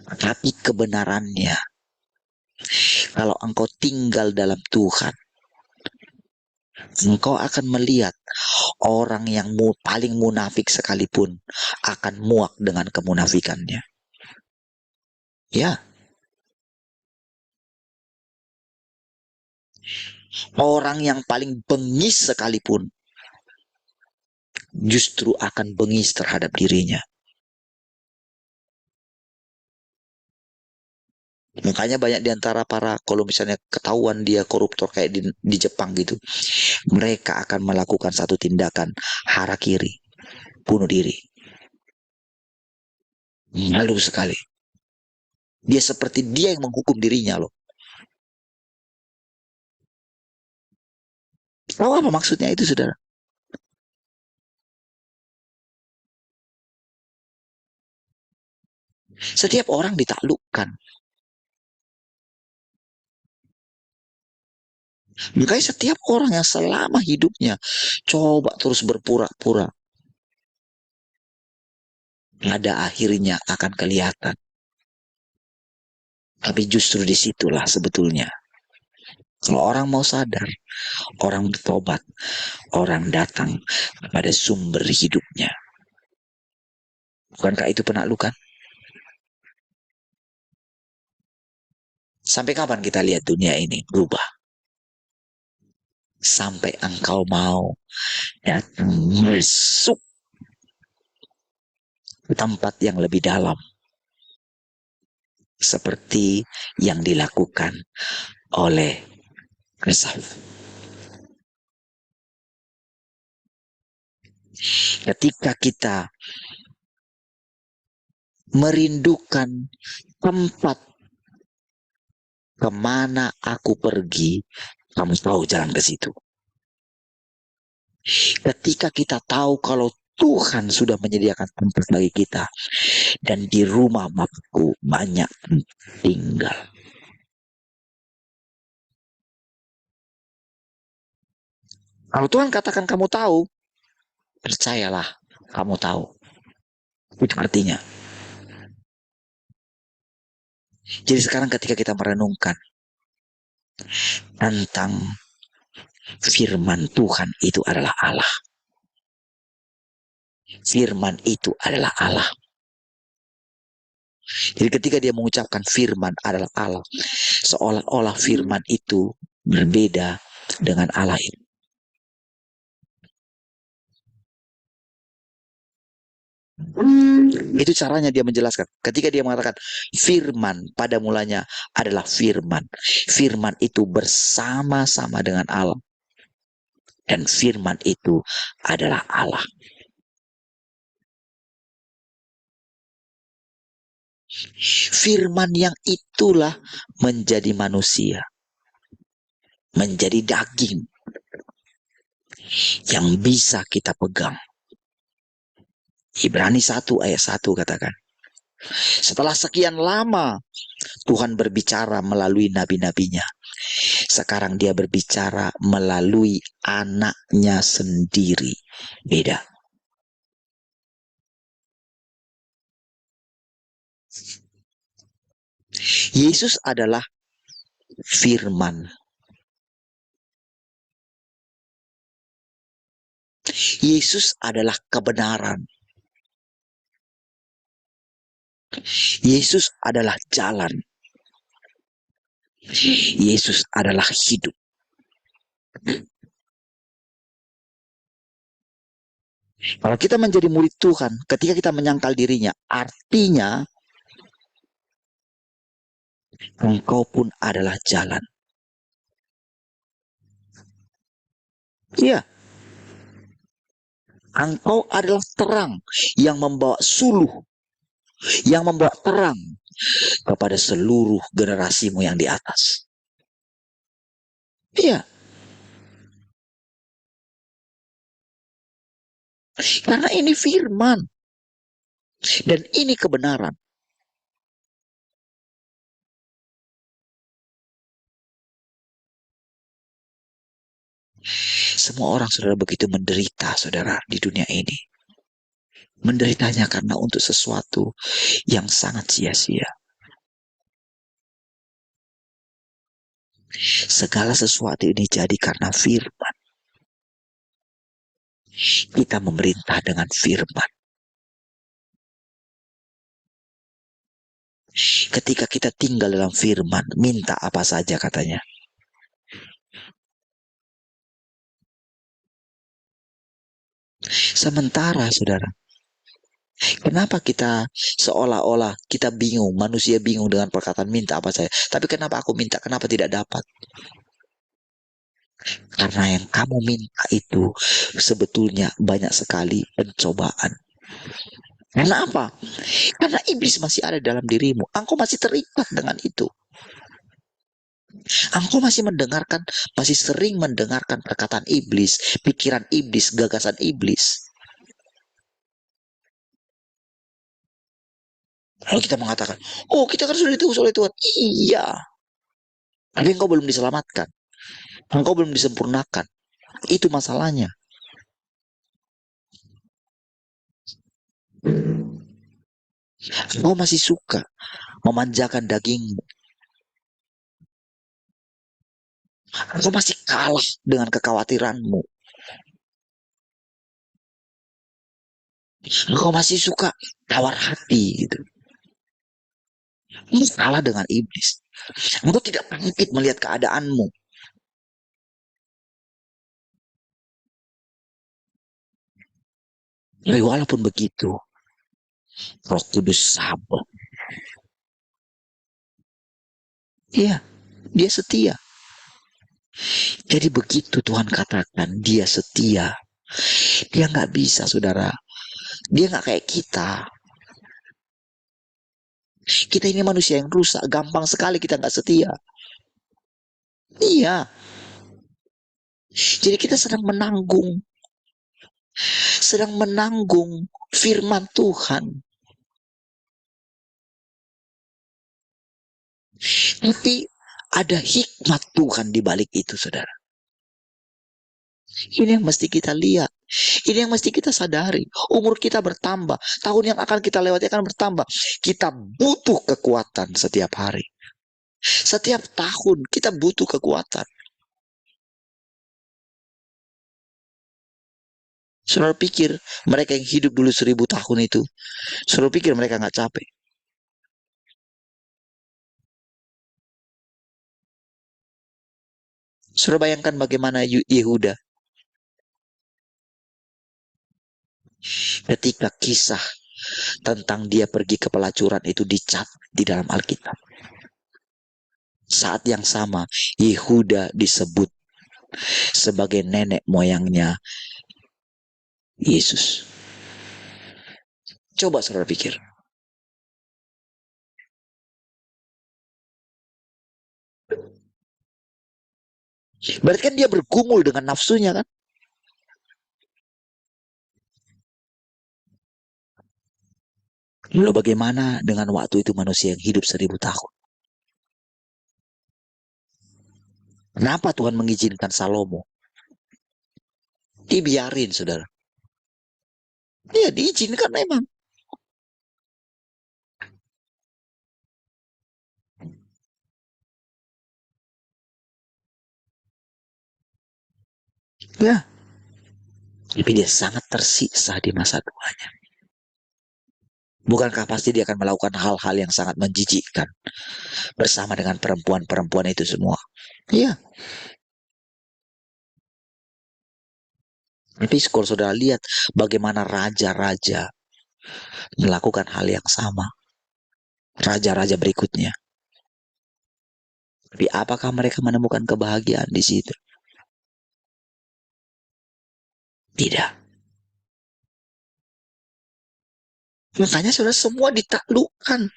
Speaker 2: Tapi kebenarannya, kalau engkau tinggal dalam Tuhan, engkau akan melihat orang yang paling munafik sekalipun akan muak dengan kemunafikannya. Ya. Orang yang paling bengis sekalipun justru akan bengis terhadap dirinya. Makanya banyak diantara kalau misalnya ketahuan dia koruptor kayak di Jepang gitu, mereka akan melakukan satu tindakan harakiri, bunuh diri. Malu sekali. Dia seperti dia yang menghukum dirinya loh. Tahu apa maksudnya itu saudara? Setiap orang ditaklukkan. Makanya setiap orang yang selama hidupnya coba terus berpura-pura, pada akhirnya akan kelihatan. Tapi justru disitulah sebetulnya. Kalau orang mau sadar, orang bertobat, orang datang kepada sumber hidupnya. Bukankah itu penaklukan? Sampai kapan kita lihat dunia ini berubah? Sampai engkau mau datang masuk ke tempat yang lebih dalam. Seperti yang dilakukan oleh Esau. Ketika kita merindukan tempat kemana aku pergi, kamu tahu jalan ke situ. Ketika kita tahu kalau Tuhan sudah menyediakan tempat bagi kita, dan di rumah Bapakku banyak tinggal. Kalau Tuhan katakan kamu tahu, percayalah kamu tahu. Itu artinya. Jadi sekarang ketika kita merenungkan tentang firman Tuhan itu adalah Allah. Firman itu adalah Allah. Jadi ketika dia mengucapkan firman adalah Allah, seolah-olah firman itu berbeda dengan Allah itu. Itu caranya dia menjelaskan. Ketika dia mengatakan firman pada mulanya adalah firman. Firman itu bersama-sama dengan Allah. Dan firman itu adalah Allah. Firman yang itulah menjadi manusia. Menjadi daging. Yang bisa kita pegang. Ibrani 1 ayat 1 katakan. Setelah sekian lama Tuhan berbicara melalui nabi-nabinya. Sekarang dia berbicara melalui anaknya sendiri. Beda. Yesus adalah firman. Yesus adalah kebenaran. Yesus adalah jalan. Yesus adalah hidup. Kalau kita menjadi murid Tuhan, ketika kita menyangkal dirinya, artinya engkau pun adalah jalan. Iya. Engkau adalah terang yang membawa suluh, yang membawa terang kepada seluruh generasimu yang di atas. Iya. Karena ini firman. Dan ini kebenaran. Semua orang, saudara, begitu menderita, saudara, di dunia ini. Menderitanya karena untuk sesuatu yang sangat sia-sia. Segala sesuatu ini jadi karena firman. Kita memerintah dengan firman. Ketika kita tinggal dalam firman, minta apa saja katanya. Sementara, saudara, kenapa kita seolah-olah kita bingung, manusia bingung dengan perkataan minta apa saja. Tapi kenapa aku minta, kenapa tidak dapat? Karena yang kamu minta itu sebetulnya banyak sekali pencobaan. Karena apa? Karena iblis masih ada dalam dirimu. Engkau masih terikat dengan itu. Engkau masih mendengarkan, masih sering mendengarkan perkataan iblis, pikiran iblis, gagasan iblis. Lalu kita mengatakan, oh kita kan sudah ditebus oleh Tuhan. Iya. Tapi engkau belum diselamatkan. Engkau belum disempurnakan. Itu masalahnya. Engkau masih suka memanjakan dagingmu. Engkau masih kalah dengan kekhawatiranmu. Engkau masih suka tawar hati gitu. Engkau kalah dengan iblis. Engkau tidak bangkit melihat keadaanmu. Tapi walaupun begitu, Roh Kudus sabar. Iya, dia setia. Jadi begitu Tuhan katakan, dia setia. Dia nggak bisa, saudara. Dia nggak kayak kita. Kita ini manusia yang rusak. Gampang sekali kita nggak setia. Iya. Jadi kita sedang menanggung. Sedang menanggung firman Tuhan. Tapi ada hikmat Tuhan di balik itu, saudara. Ini yang mesti kita lihat. Ini yang mesti kita sadari. Umur kita bertambah. Tahun yang akan kita lewati akan bertambah. Kita butuh kekuatan setiap hari. Setiap tahun kita butuh kekuatan. Saudara pikir mereka yang hidup dulu 1000 tahun itu, saudara pikir mereka nggak capek? Saudara bayangkan bagaimana Yehuda ketika kisah tentang dia pergi ke pelacuran itu dicat di dalam Alkitab. Saat yang sama, Yehuda disebut sebagai nenek moyangnya Yesus. Coba saudara pikir. Berarti kan dia bergumul dengan nafsunya kan? Lalu bagaimana dengan waktu itu manusia yang hidup 1000 tahun? Kenapa Tuhan mengizinkan Salomo? Dibiarin, saudara. Dia diizinkan memang. Ya. Tapi dia sangat tersiksa di masa tuanya. Bukankah pasti dia akan melakukan hal-hal yang sangat menjijikkan bersama dengan perempuan-perempuan itu semua? Iya. Tapi kalau saudara lihat bagaimana raja-raja melakukan hal yang sama. Raja-raja berikutnya. Tapi apakah mereka menemukan kebahagiaan di situ? Tidak. Makanya saudara semua ditaklukkan.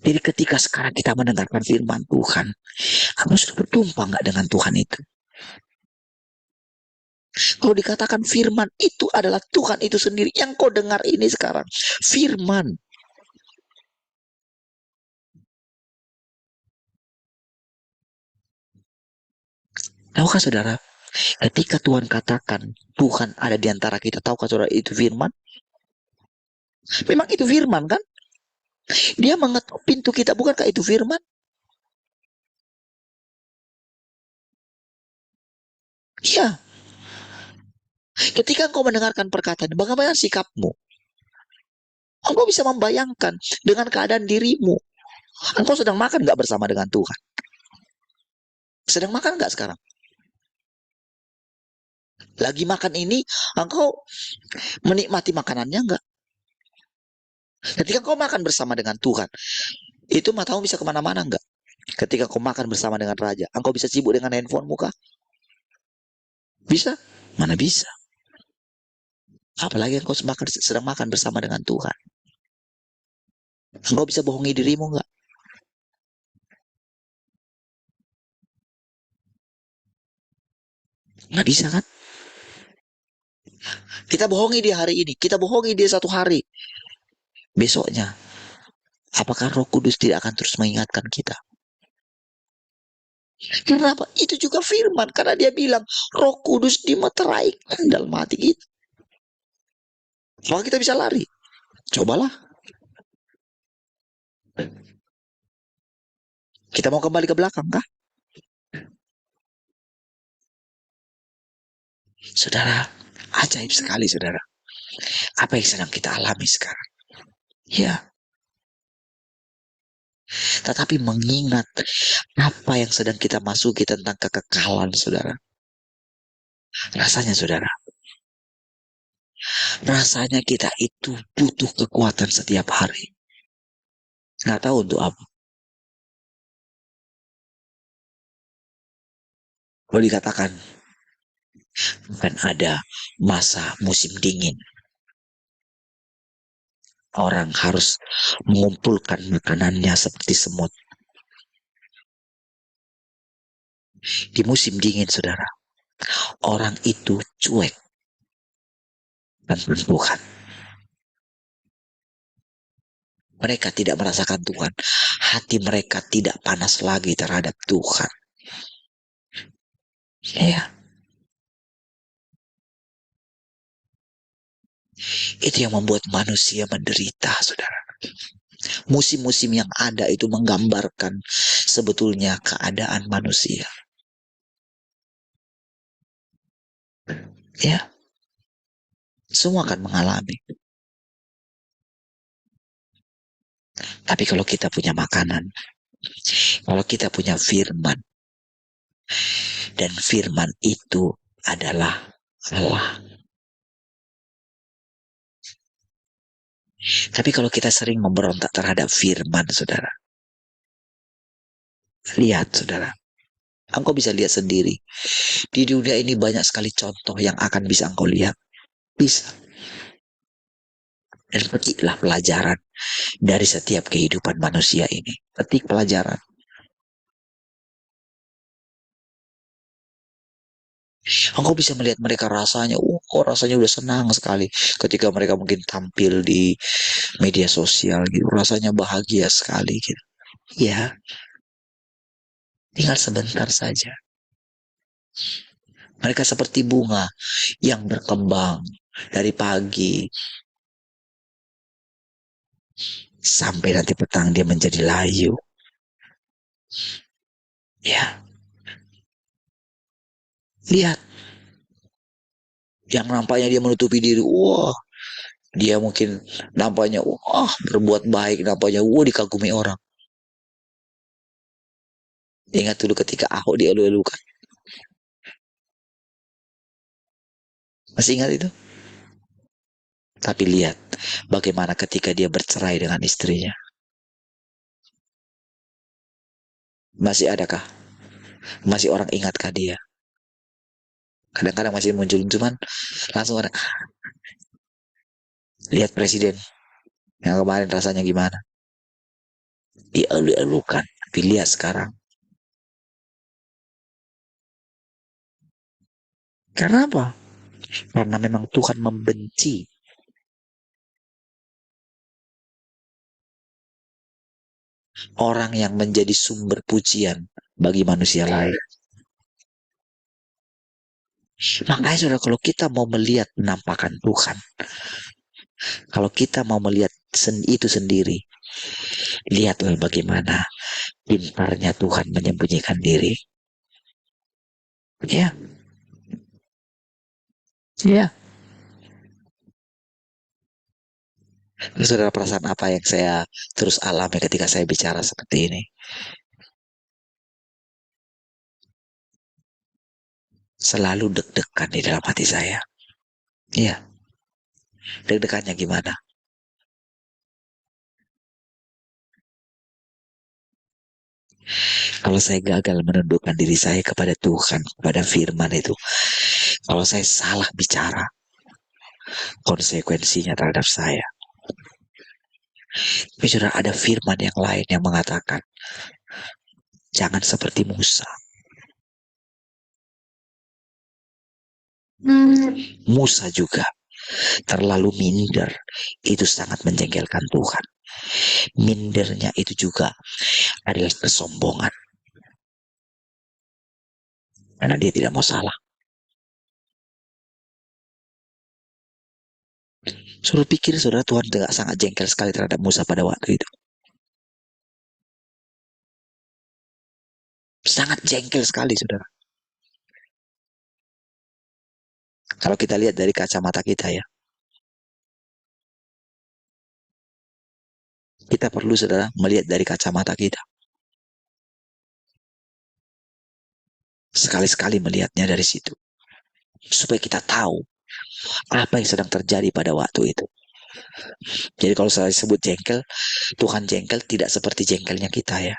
Speaker 2: Jadi ketika sekarang kita mendengarkan firman Tuhan, kamu sudah berjumpa nggak dengan Tuhan itu? Kalau dikatakan firman itu adalah Tuhan itu sendiri. Yang kau dengar ini sekarang. Firman. Tahukah saudara? Ketika Tuhan katakan Tuhan ada di antara kita. Tahukah saudara itu firman? Memang itu firman kan? Dia mengetuk pintu kita. Bukankah itu firman? Iya. Ketika engkau mendengarkan perkataan, bagaimana sikapmu? Engkau bisa membayangkan dengan keadaan dirimu. Engkau sedang makan nggak bersama dengan Tuhan? Sedang makan nggak sekarang? Lagi makan ini, engkau menikmati makanannya nggak? Ketika engkau makan bersama dengan Tuhan, itu matamu bisa kemana-mana nggak? Ketika engkau makan bersama dengan Raja, engkau bisa sibuk dengan handphone muka? Bisa? Mana bisa? Apalagi engkau sedang makan bersama dengan Tuhan. Engkau bisa bohongi dirimu nggak? Nggak bisa kan? Kita bohongi dia hari ini, kita bohongi dia satu hari. Besoknya, apakah Roh Kudus tidak akan terus mengingatkan kita? Kenapa? Itu juga firman. Karena dia bilang, Roh Kudus dimeteraikan dalam hati kita. Maka kita bisa lari. Cobalah. Kita mau kembali ke belakang kah? Saudara, ajaib sekali saudara. Apa yang sedang kita alami sekarang? Ya. Tetapi mengingat apa yang sedang kita masuki tentang kekekalan saudara. Rasanya saudara. Rasanya kita itu butuh kekuatan setiap hari. Nggak tahu untuk apa. Kalau dikatakan akan ada masa musim dingin. Orang harus mengumpulkan makanannya seperti semut. Di musim dingin, saudara, orang itu cuek dan Tuhan. Mereka tidak merasakan Tuhan. Hati mereka tidak panas lagi terhadap Tuhan. Ya. Itu yang membuat manusia menderita, saudara. Musim-musim yang ada itu menggambarkan sebetulnya keadaan manusia. Ya. Semua akan mengalami. Tapi kalau kita punya makanan, kalau kita punya firman, dan firman itu adalah Allah. Tapi kalau kita sering memberontak terhadap firman, saudara, lihat, saudara, engkau bisa lihat sendiri. Di dunia ini banyak sekali contoh yang akan bisa engkau lihat. Bisa. Dan petiklah pelajaran dari setiap kehidupan manusia ini. Petik pelajaran. Engkau bisa melihat mereka rasanya, rasanya udah senang sekali ketika mereka mungkin tampil di media sosial gitu. Rasanya bahagia sekali gitu. Ya, tinggal sebentar saja. Mereka seperti bunga yang berkembang dari pagi sampai nanti petang dia menjadi layu. Ya, lihat. Yang nampaknya dia menutupi diri, wah, dia mungkin nampaknya, wah, berbuat baik, nampaknya, wah, dikagumi orang. Ingat dulu ketika Ahok dielu-elukan. Masih ingat itu? Tapi lihat bagaimana ketika dia bercerai dengan istrinya. Masih adakah? Masih orang ingatkah dia? Kadang-kadang masih muncul, cuman langsung ada. Lihat presiden yang kemarin rasanya gimana. Dielu-elukan. Tapi lihat sekarang. Karena apa? Karena memang Tuhan membenci orang yang menjadi sumber pujian bagi manusia lain. Makanya saudara, kalau kita mau melihat penampakan Tuhan, kalau kita mau melihat itu sendiri, lihatlah bagaimana pintarnya Tuhan menyembunyikan diri. Ya, ya. Saudara, perasaan apa yang saya terus alami ketika saya bicara seperti ini? Selalu deg-degan di dalam hati saya. Iya, deg-degannya gimana? Kalau saya gagal menundukkan diri saya kepada Tuhan, kepada firman itu, kalau saya salah bicara, konsekuensinya terhadap saya. Tapi sudah ada firman yang lain yang mengatakan, jangan seperti Musa. Musa juga terlalu minder. Itu sangat menjengkelkan Tuhan. Mindernya itu juga adalah kesombongan. Karena dia tidak mau salah. Suruh pikir saudara, Tuhan sangat jengkel sekali terhadap Musa pada waktu itu. Sangat jengkel sekali saudara. Kalau kita lihat dari kacamata kita ya. Kita perlu saudara melihat dari kacamata kita. Sekali-sekali melihatnya dari situ. Supaya kita tahu apa yang sedang terjadi pada waktu itu. Jadi kalau saya sebut jengkel, Tuhan jengkel tidak seperti jengkelnya kita ya.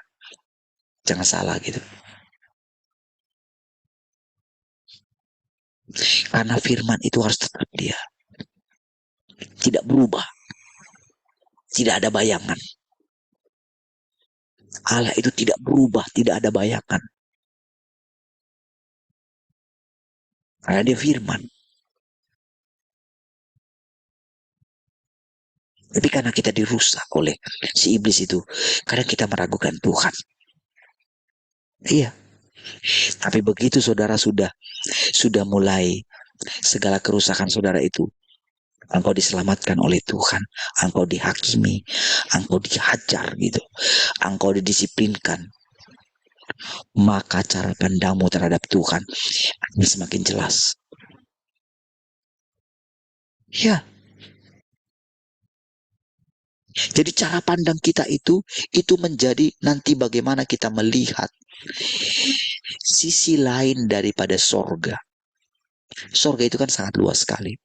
Speaker 2: Jangan salah gitu. Karena firman itu harus tetap dia. Tidak berubah. Tidak ada bayangan. Allah itu tidak berubah, tidak ada bayangan. Karena dia firman. Tapi karena kita dirusak oleh si iblis itu, kadang kita meragukan Tuhan. Iya. Tapi begitu saudara sudah mulai segala kerusakan saudara itu, engkau diselamatkan oleh Tuhan, engkau dihakimi, engkau dihajar gitu, engkau didisiplinkan, maka cara pandangmu terhadap Tuhan akan semakin jelas. Ya. Jadi cara pandang kita itu menjadi nanti bagaimana kita melihat sisi lain daripada sorga. Surga itu kan sangat luas sekali.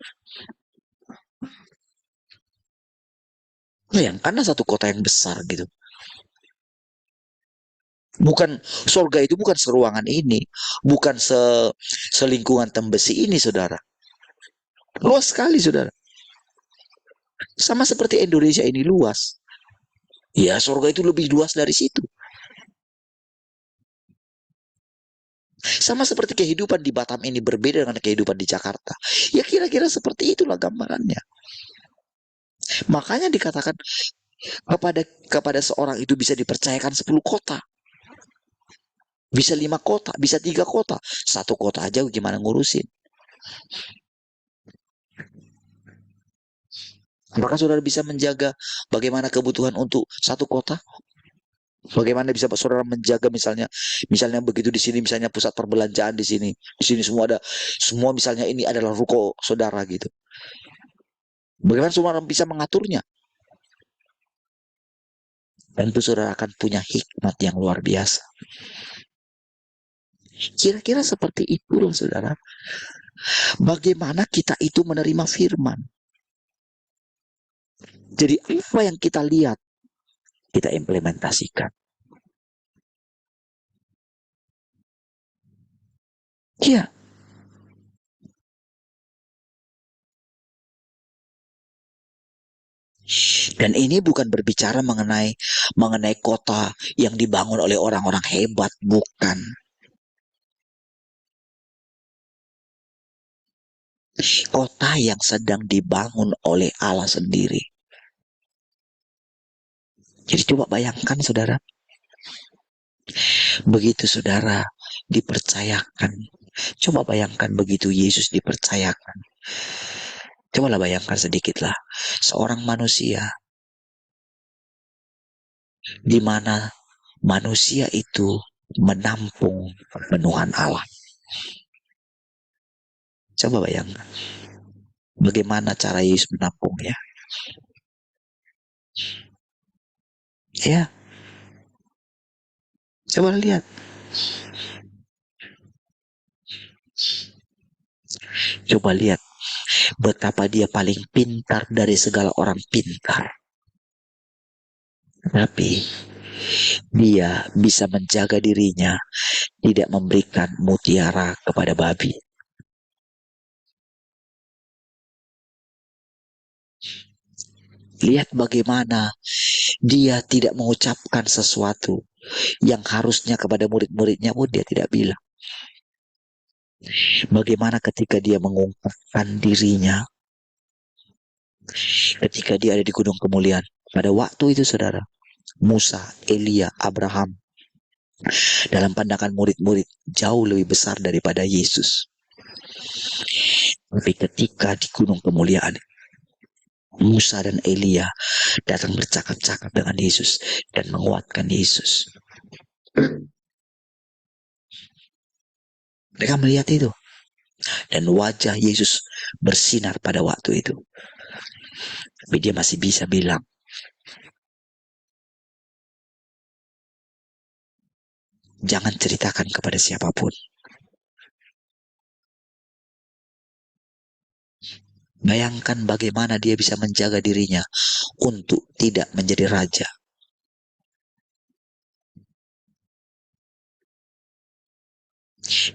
Speaker 2: Bayangkanlah satu kota yang besar gitu. Bukan surga itu bukan seruangan ini, bukan selingkungan Tembesi ini, saudara. Luas sekali, saudara. Sama seperti Indonesia ini luas. Ya, surga itu lebih luas dari situ. Sama seperti kehidupan di Batam ini berbeda dengan kehidupan di Jakarta. Ya kira-kira seperti itulah gambarannya. Makanya dikatakan kepada seorang itu bisa dipercayakan 10 kota. Bisa 5 kota, bisa 3 kota. 1 kota aja gimana ngurusin. Apakah saudara bisa menjaga bagaimana kebutuhan untuk 1 kota? Bagaimana bisa saudara menjaga misalnya begitu di sini misalnya pusat perbelanjaan di sini semua misalnya ini adalah ruko saudara gitu. Bagaimana saudara bisa mengaturnya? Tentu saudara akan punya hikmat yang luar biasa. Kira-kira seperti itu loh saudara. Bagaimana kita itu menerima firman. Jadi apa yang kita lihat, kita implementasikan. Ya. Dan ini bukan berbicara mengenai kota yang dibangun oleh orang-orang hebat, bukan. Kota yang sedang dibangun oleh Allah sendiri. Jadi coba bayangkan saudara. Begitu saudara dipercayakan. Coba bayangkan begitu Yesus dipercayakan. Cobalah bayangkan sedikitlah. Seorang manusia. Di mana manusia itu menampung pemenuhan Allah. Coba bayangkan. Bagaimana cara Yesus menampungnya. Ya. Coba lihat. Coba lihat betapa dia paling pintar dari segala orang pintar. Tapi dia bisa menjaga dirinya tidak memberikan mutiara kepada babi. Lihat bagaimana dia tidak mengucapkan sesuatu yang harusnya kepada murid-muridnya pun dia tidak bilang. Bagaimana ketika dia mengungkapkan dirinya, ketika dia ada di gunung kemuliaan. Pada waktu itu saudara, Musa, Elia, Abraham, dalam pandangan murid-murid jauh lebih besar daripada Yesus. Tapi ketika di gunung kemuliaan, Musa dan Elia datang bercakap-cakap dengan Yesus dan menguatkan Yesus. Mereka melihat itu. Dan wajah Yesus bersinar pada waktu itu. Tapi dia masih bisa bilang, jangan ceritakan kepada siapapun. Bayangkan bagaimana dia bisa menjaga dirinya untuk tidak menjadi raja.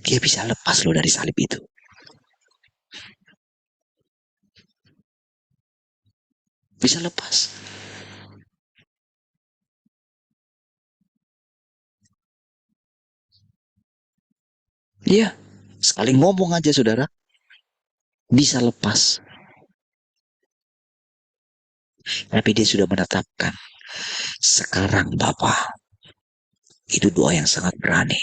Speaker 2: Dia bisa lepas loh dari salib itu. Bisa lepas. Iya, sekali ngomong aja saudara, bisa lepas. Tapi dia sudah menetapkan, sekarang Bapa, itu doa yang sangat berani.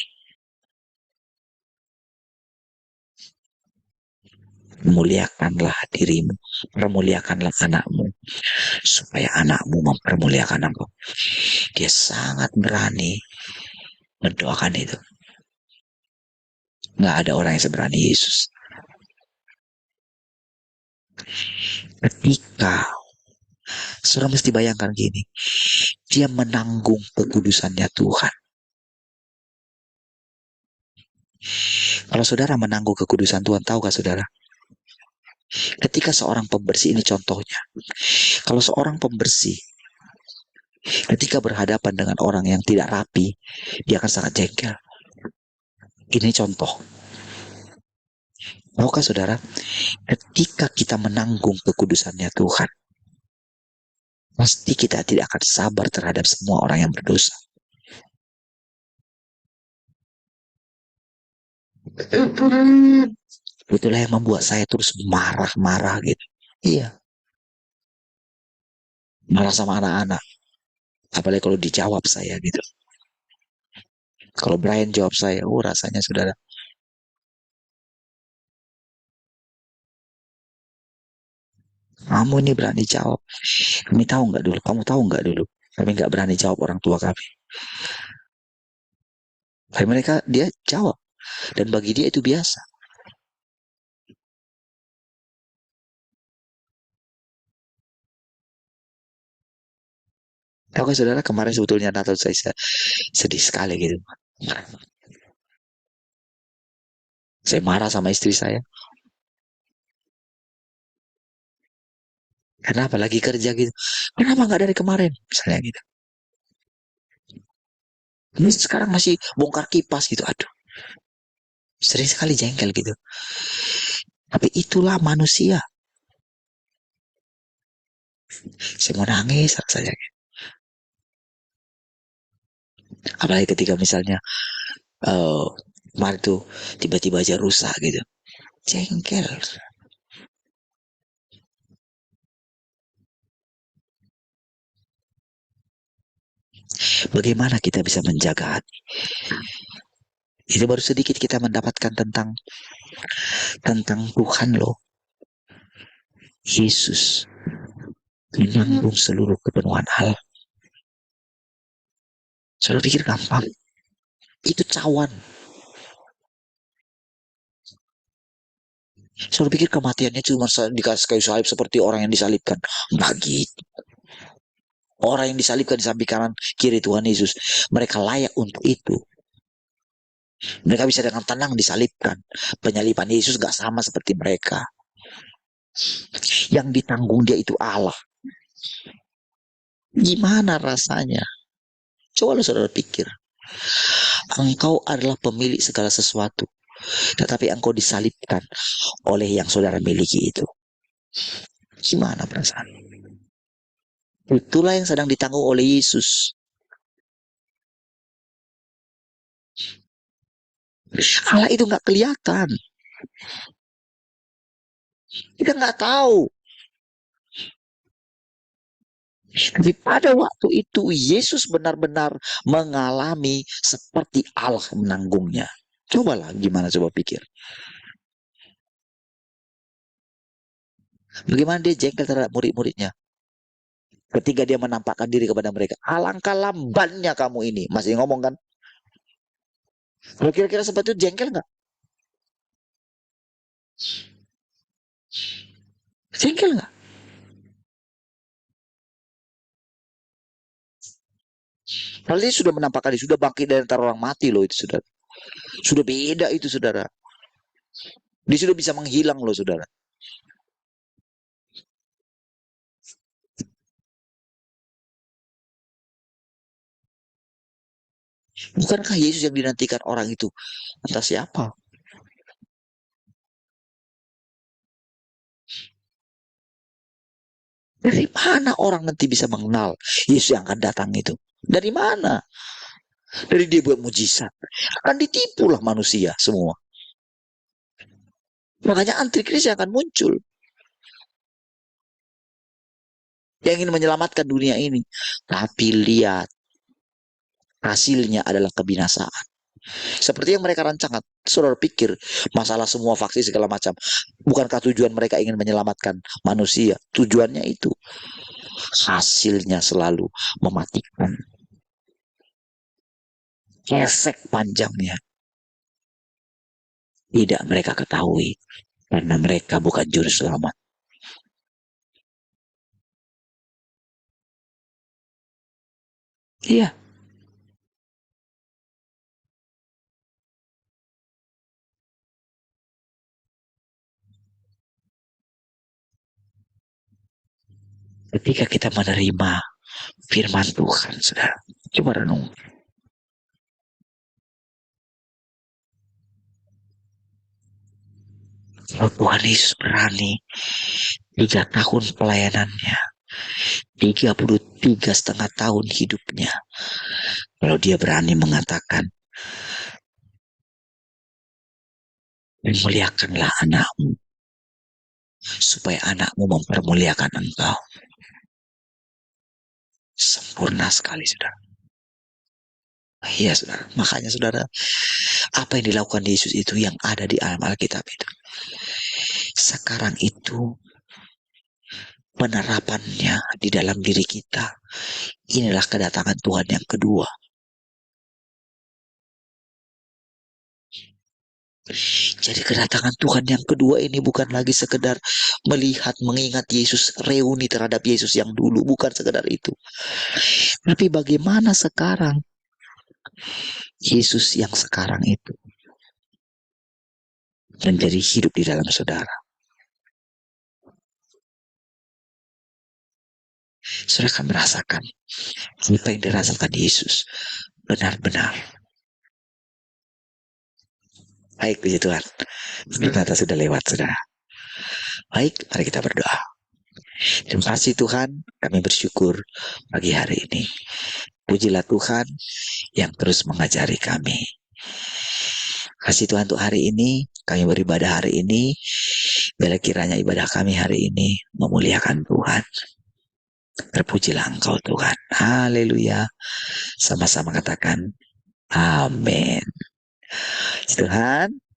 Speaker 2: Muliakanlah dirimu, permuliakanlah anakmu, supaya anakmu mempermuliakan aku. Dia sangat berani mendoakan itu. Nggak ada orang yang seberani Yesus. Ketika saudara mesti bayangkan gini, dia menanggung kekudusannya Tuhan. Kalau saudara menanggung kekudusan Tuhan, tahukah saudara? Ketika seorang pembersih, ini contohnya. Kalau seorang pembersih, ketika berhadapan dengan orang yang tidak rapi, dia akan sangat jengkel. Ini contoh. Tahukah saudara, ketika kita menanggung kekudusannya Tuhan, pasti kita tidak akan sabar terhadap semua orang yang berdosa. Itulah yang membuat saya terus marah-marah gitu. Iya, marah sama anak-anak. Apalagi kalau dijawab saya gitu. Kalau Brian jawab saya, rasanya saudara. Kamu ini berani jawab. Kami tahu nggak dulu? Kamu tahu nggak dulu? Kami nggak berani jawab orang tua kami. Tapi mereka, dia jawab. Dan bagi dia itu biasa. Tahu kan saudara, kemarin sebetulnya Natal saya sedih sekali gitu. Saya marah sama istri saya. Kenapa lagi kerja gitu? Kenapa nggak dari kemarin? Misalnya gitu. Ini sekarang masih bongkar kipas gitu. Aduh, sering sekali jengkel gitu. Tapi itulah manusia. Saya mau nangis rasanya. Apalagi ketika misalnya kemarin tuh tiba-tiba aja rusak gitu. Jengkel. Bagaimana kita bisa menjaga hati? Itu baru sedikit kita mendapatkan tentang Tuhan loh. Yesus menanggung seluruh kepenuhan Allah. Saya pikir gampang. Itu cawan. Saya pikir kematiannya cuma dikasih kayu salib seperti orang yang disalibkan. Enggak gitu. Orang yang disalibkan di samping kanan kiri Tuhan Yesus, mereka layak untuk itu. Mereka bisa dengan tenang disalibkan. Penyaliban Yesus gak sama seperti mereka. Yang ditanggung dia itu Allah. Gimana rasanya? Coba lo saudara pikir. Engkau adalah pemilik segala sesuatu. Tetapi engkau disalibkan oleh yang saudara miliki itu. Gimana perasaan? Itulah yang sedang ditanggung oleh Yesus. Allah itu gak kelihatan. Kita gak tahu. Tapi pada waktu itu Yesus benar-benar mengalami seperti Allah menanggungnya. Cobalah gimana coba pikir. Bagaimana dia jengkel terhadap murid-muridnya. Ketika dia menampakkan diri kepada mereka. Alangkah lambannya kamu ini. Masih ngomong kan? Kalau kira-kira seperti itu jengkel nggak? Jengkel nggak? Lalu dia sudah menampakkan diri. Sudah bangkit dari antara orang mati loh itu saudara. Sudah beda itu saudara. Dia sudah bisa menghilang loh saudara. Bukankah Yesus yang dinantikan orang itu? Entah siapa. Dari mana orang nanti bisa mengenal Yesus yang akan datang itu? Dari mana? Dari dia buat mujizat. Akan ditipulah manusia semua. Makanya antikris yang akan muncul. Yang ingin menyelamatkan dunia ini. Tapi lihat. Hasilnya adalah kebinasaan. Seperti yang mereka rancangkan. Saudara pikir masalah semua vaksin segala macam. Bukankah tujuan mereka ingin menyelamatkan manusia? Tujuannya itu. Hasilnya selalu mematikan. Efek panjangnya tidak mereka ketahui. Karena mereka bukan juru selamat. Iya. ketika kita menerima firman Tuhan, saudara. Coba renung. Kalau Tuhan Yesus berani 3 tahun pelayanannya, 33,5 tahun hidupnya, kalau dia berani mengatakan, muliakanlah anakmu, supaya anakmu mempermuliakan engkau. Sempurna sekali, saudara. Iya, saudara. Makanya, saudara, apa yang dilakukan Yesus itu yang ada di dalam Alkitab itu. Sekarang itu penerapannya di dalam diri kita. Inilah kedatangan Tuhan yang kedua. Jadi kedatangan Tuhan yang kedua ini bukan lagi sekedar melihat, mengingat Yesus, reuni terhadap Yesus yang dulu. Bukan sekedar itu. Tapi bagaimana sekarang Yesus yang sekarang itu menjadi hidup di dalam saudara. Saudara akan merasakan apa yang dirasakan Yesus benar-benar. Baik, puji Tuhan. Ternyata sudah lewat, saudara. Baik, mari kita berdoa. Terima kasih Tuhan, kami bersyukur pagi hari ini. Pujilah Tuhan yang terus mengajari kami. Kasih Tuhan untuk hari ini, kami beribadah hari ini. Bila kiranya ibadah kami hari ini memuliakan Tuhan. Terpujilah Engkau Tuhan. Haleluya. Sama-sama katakan amin. Tuhan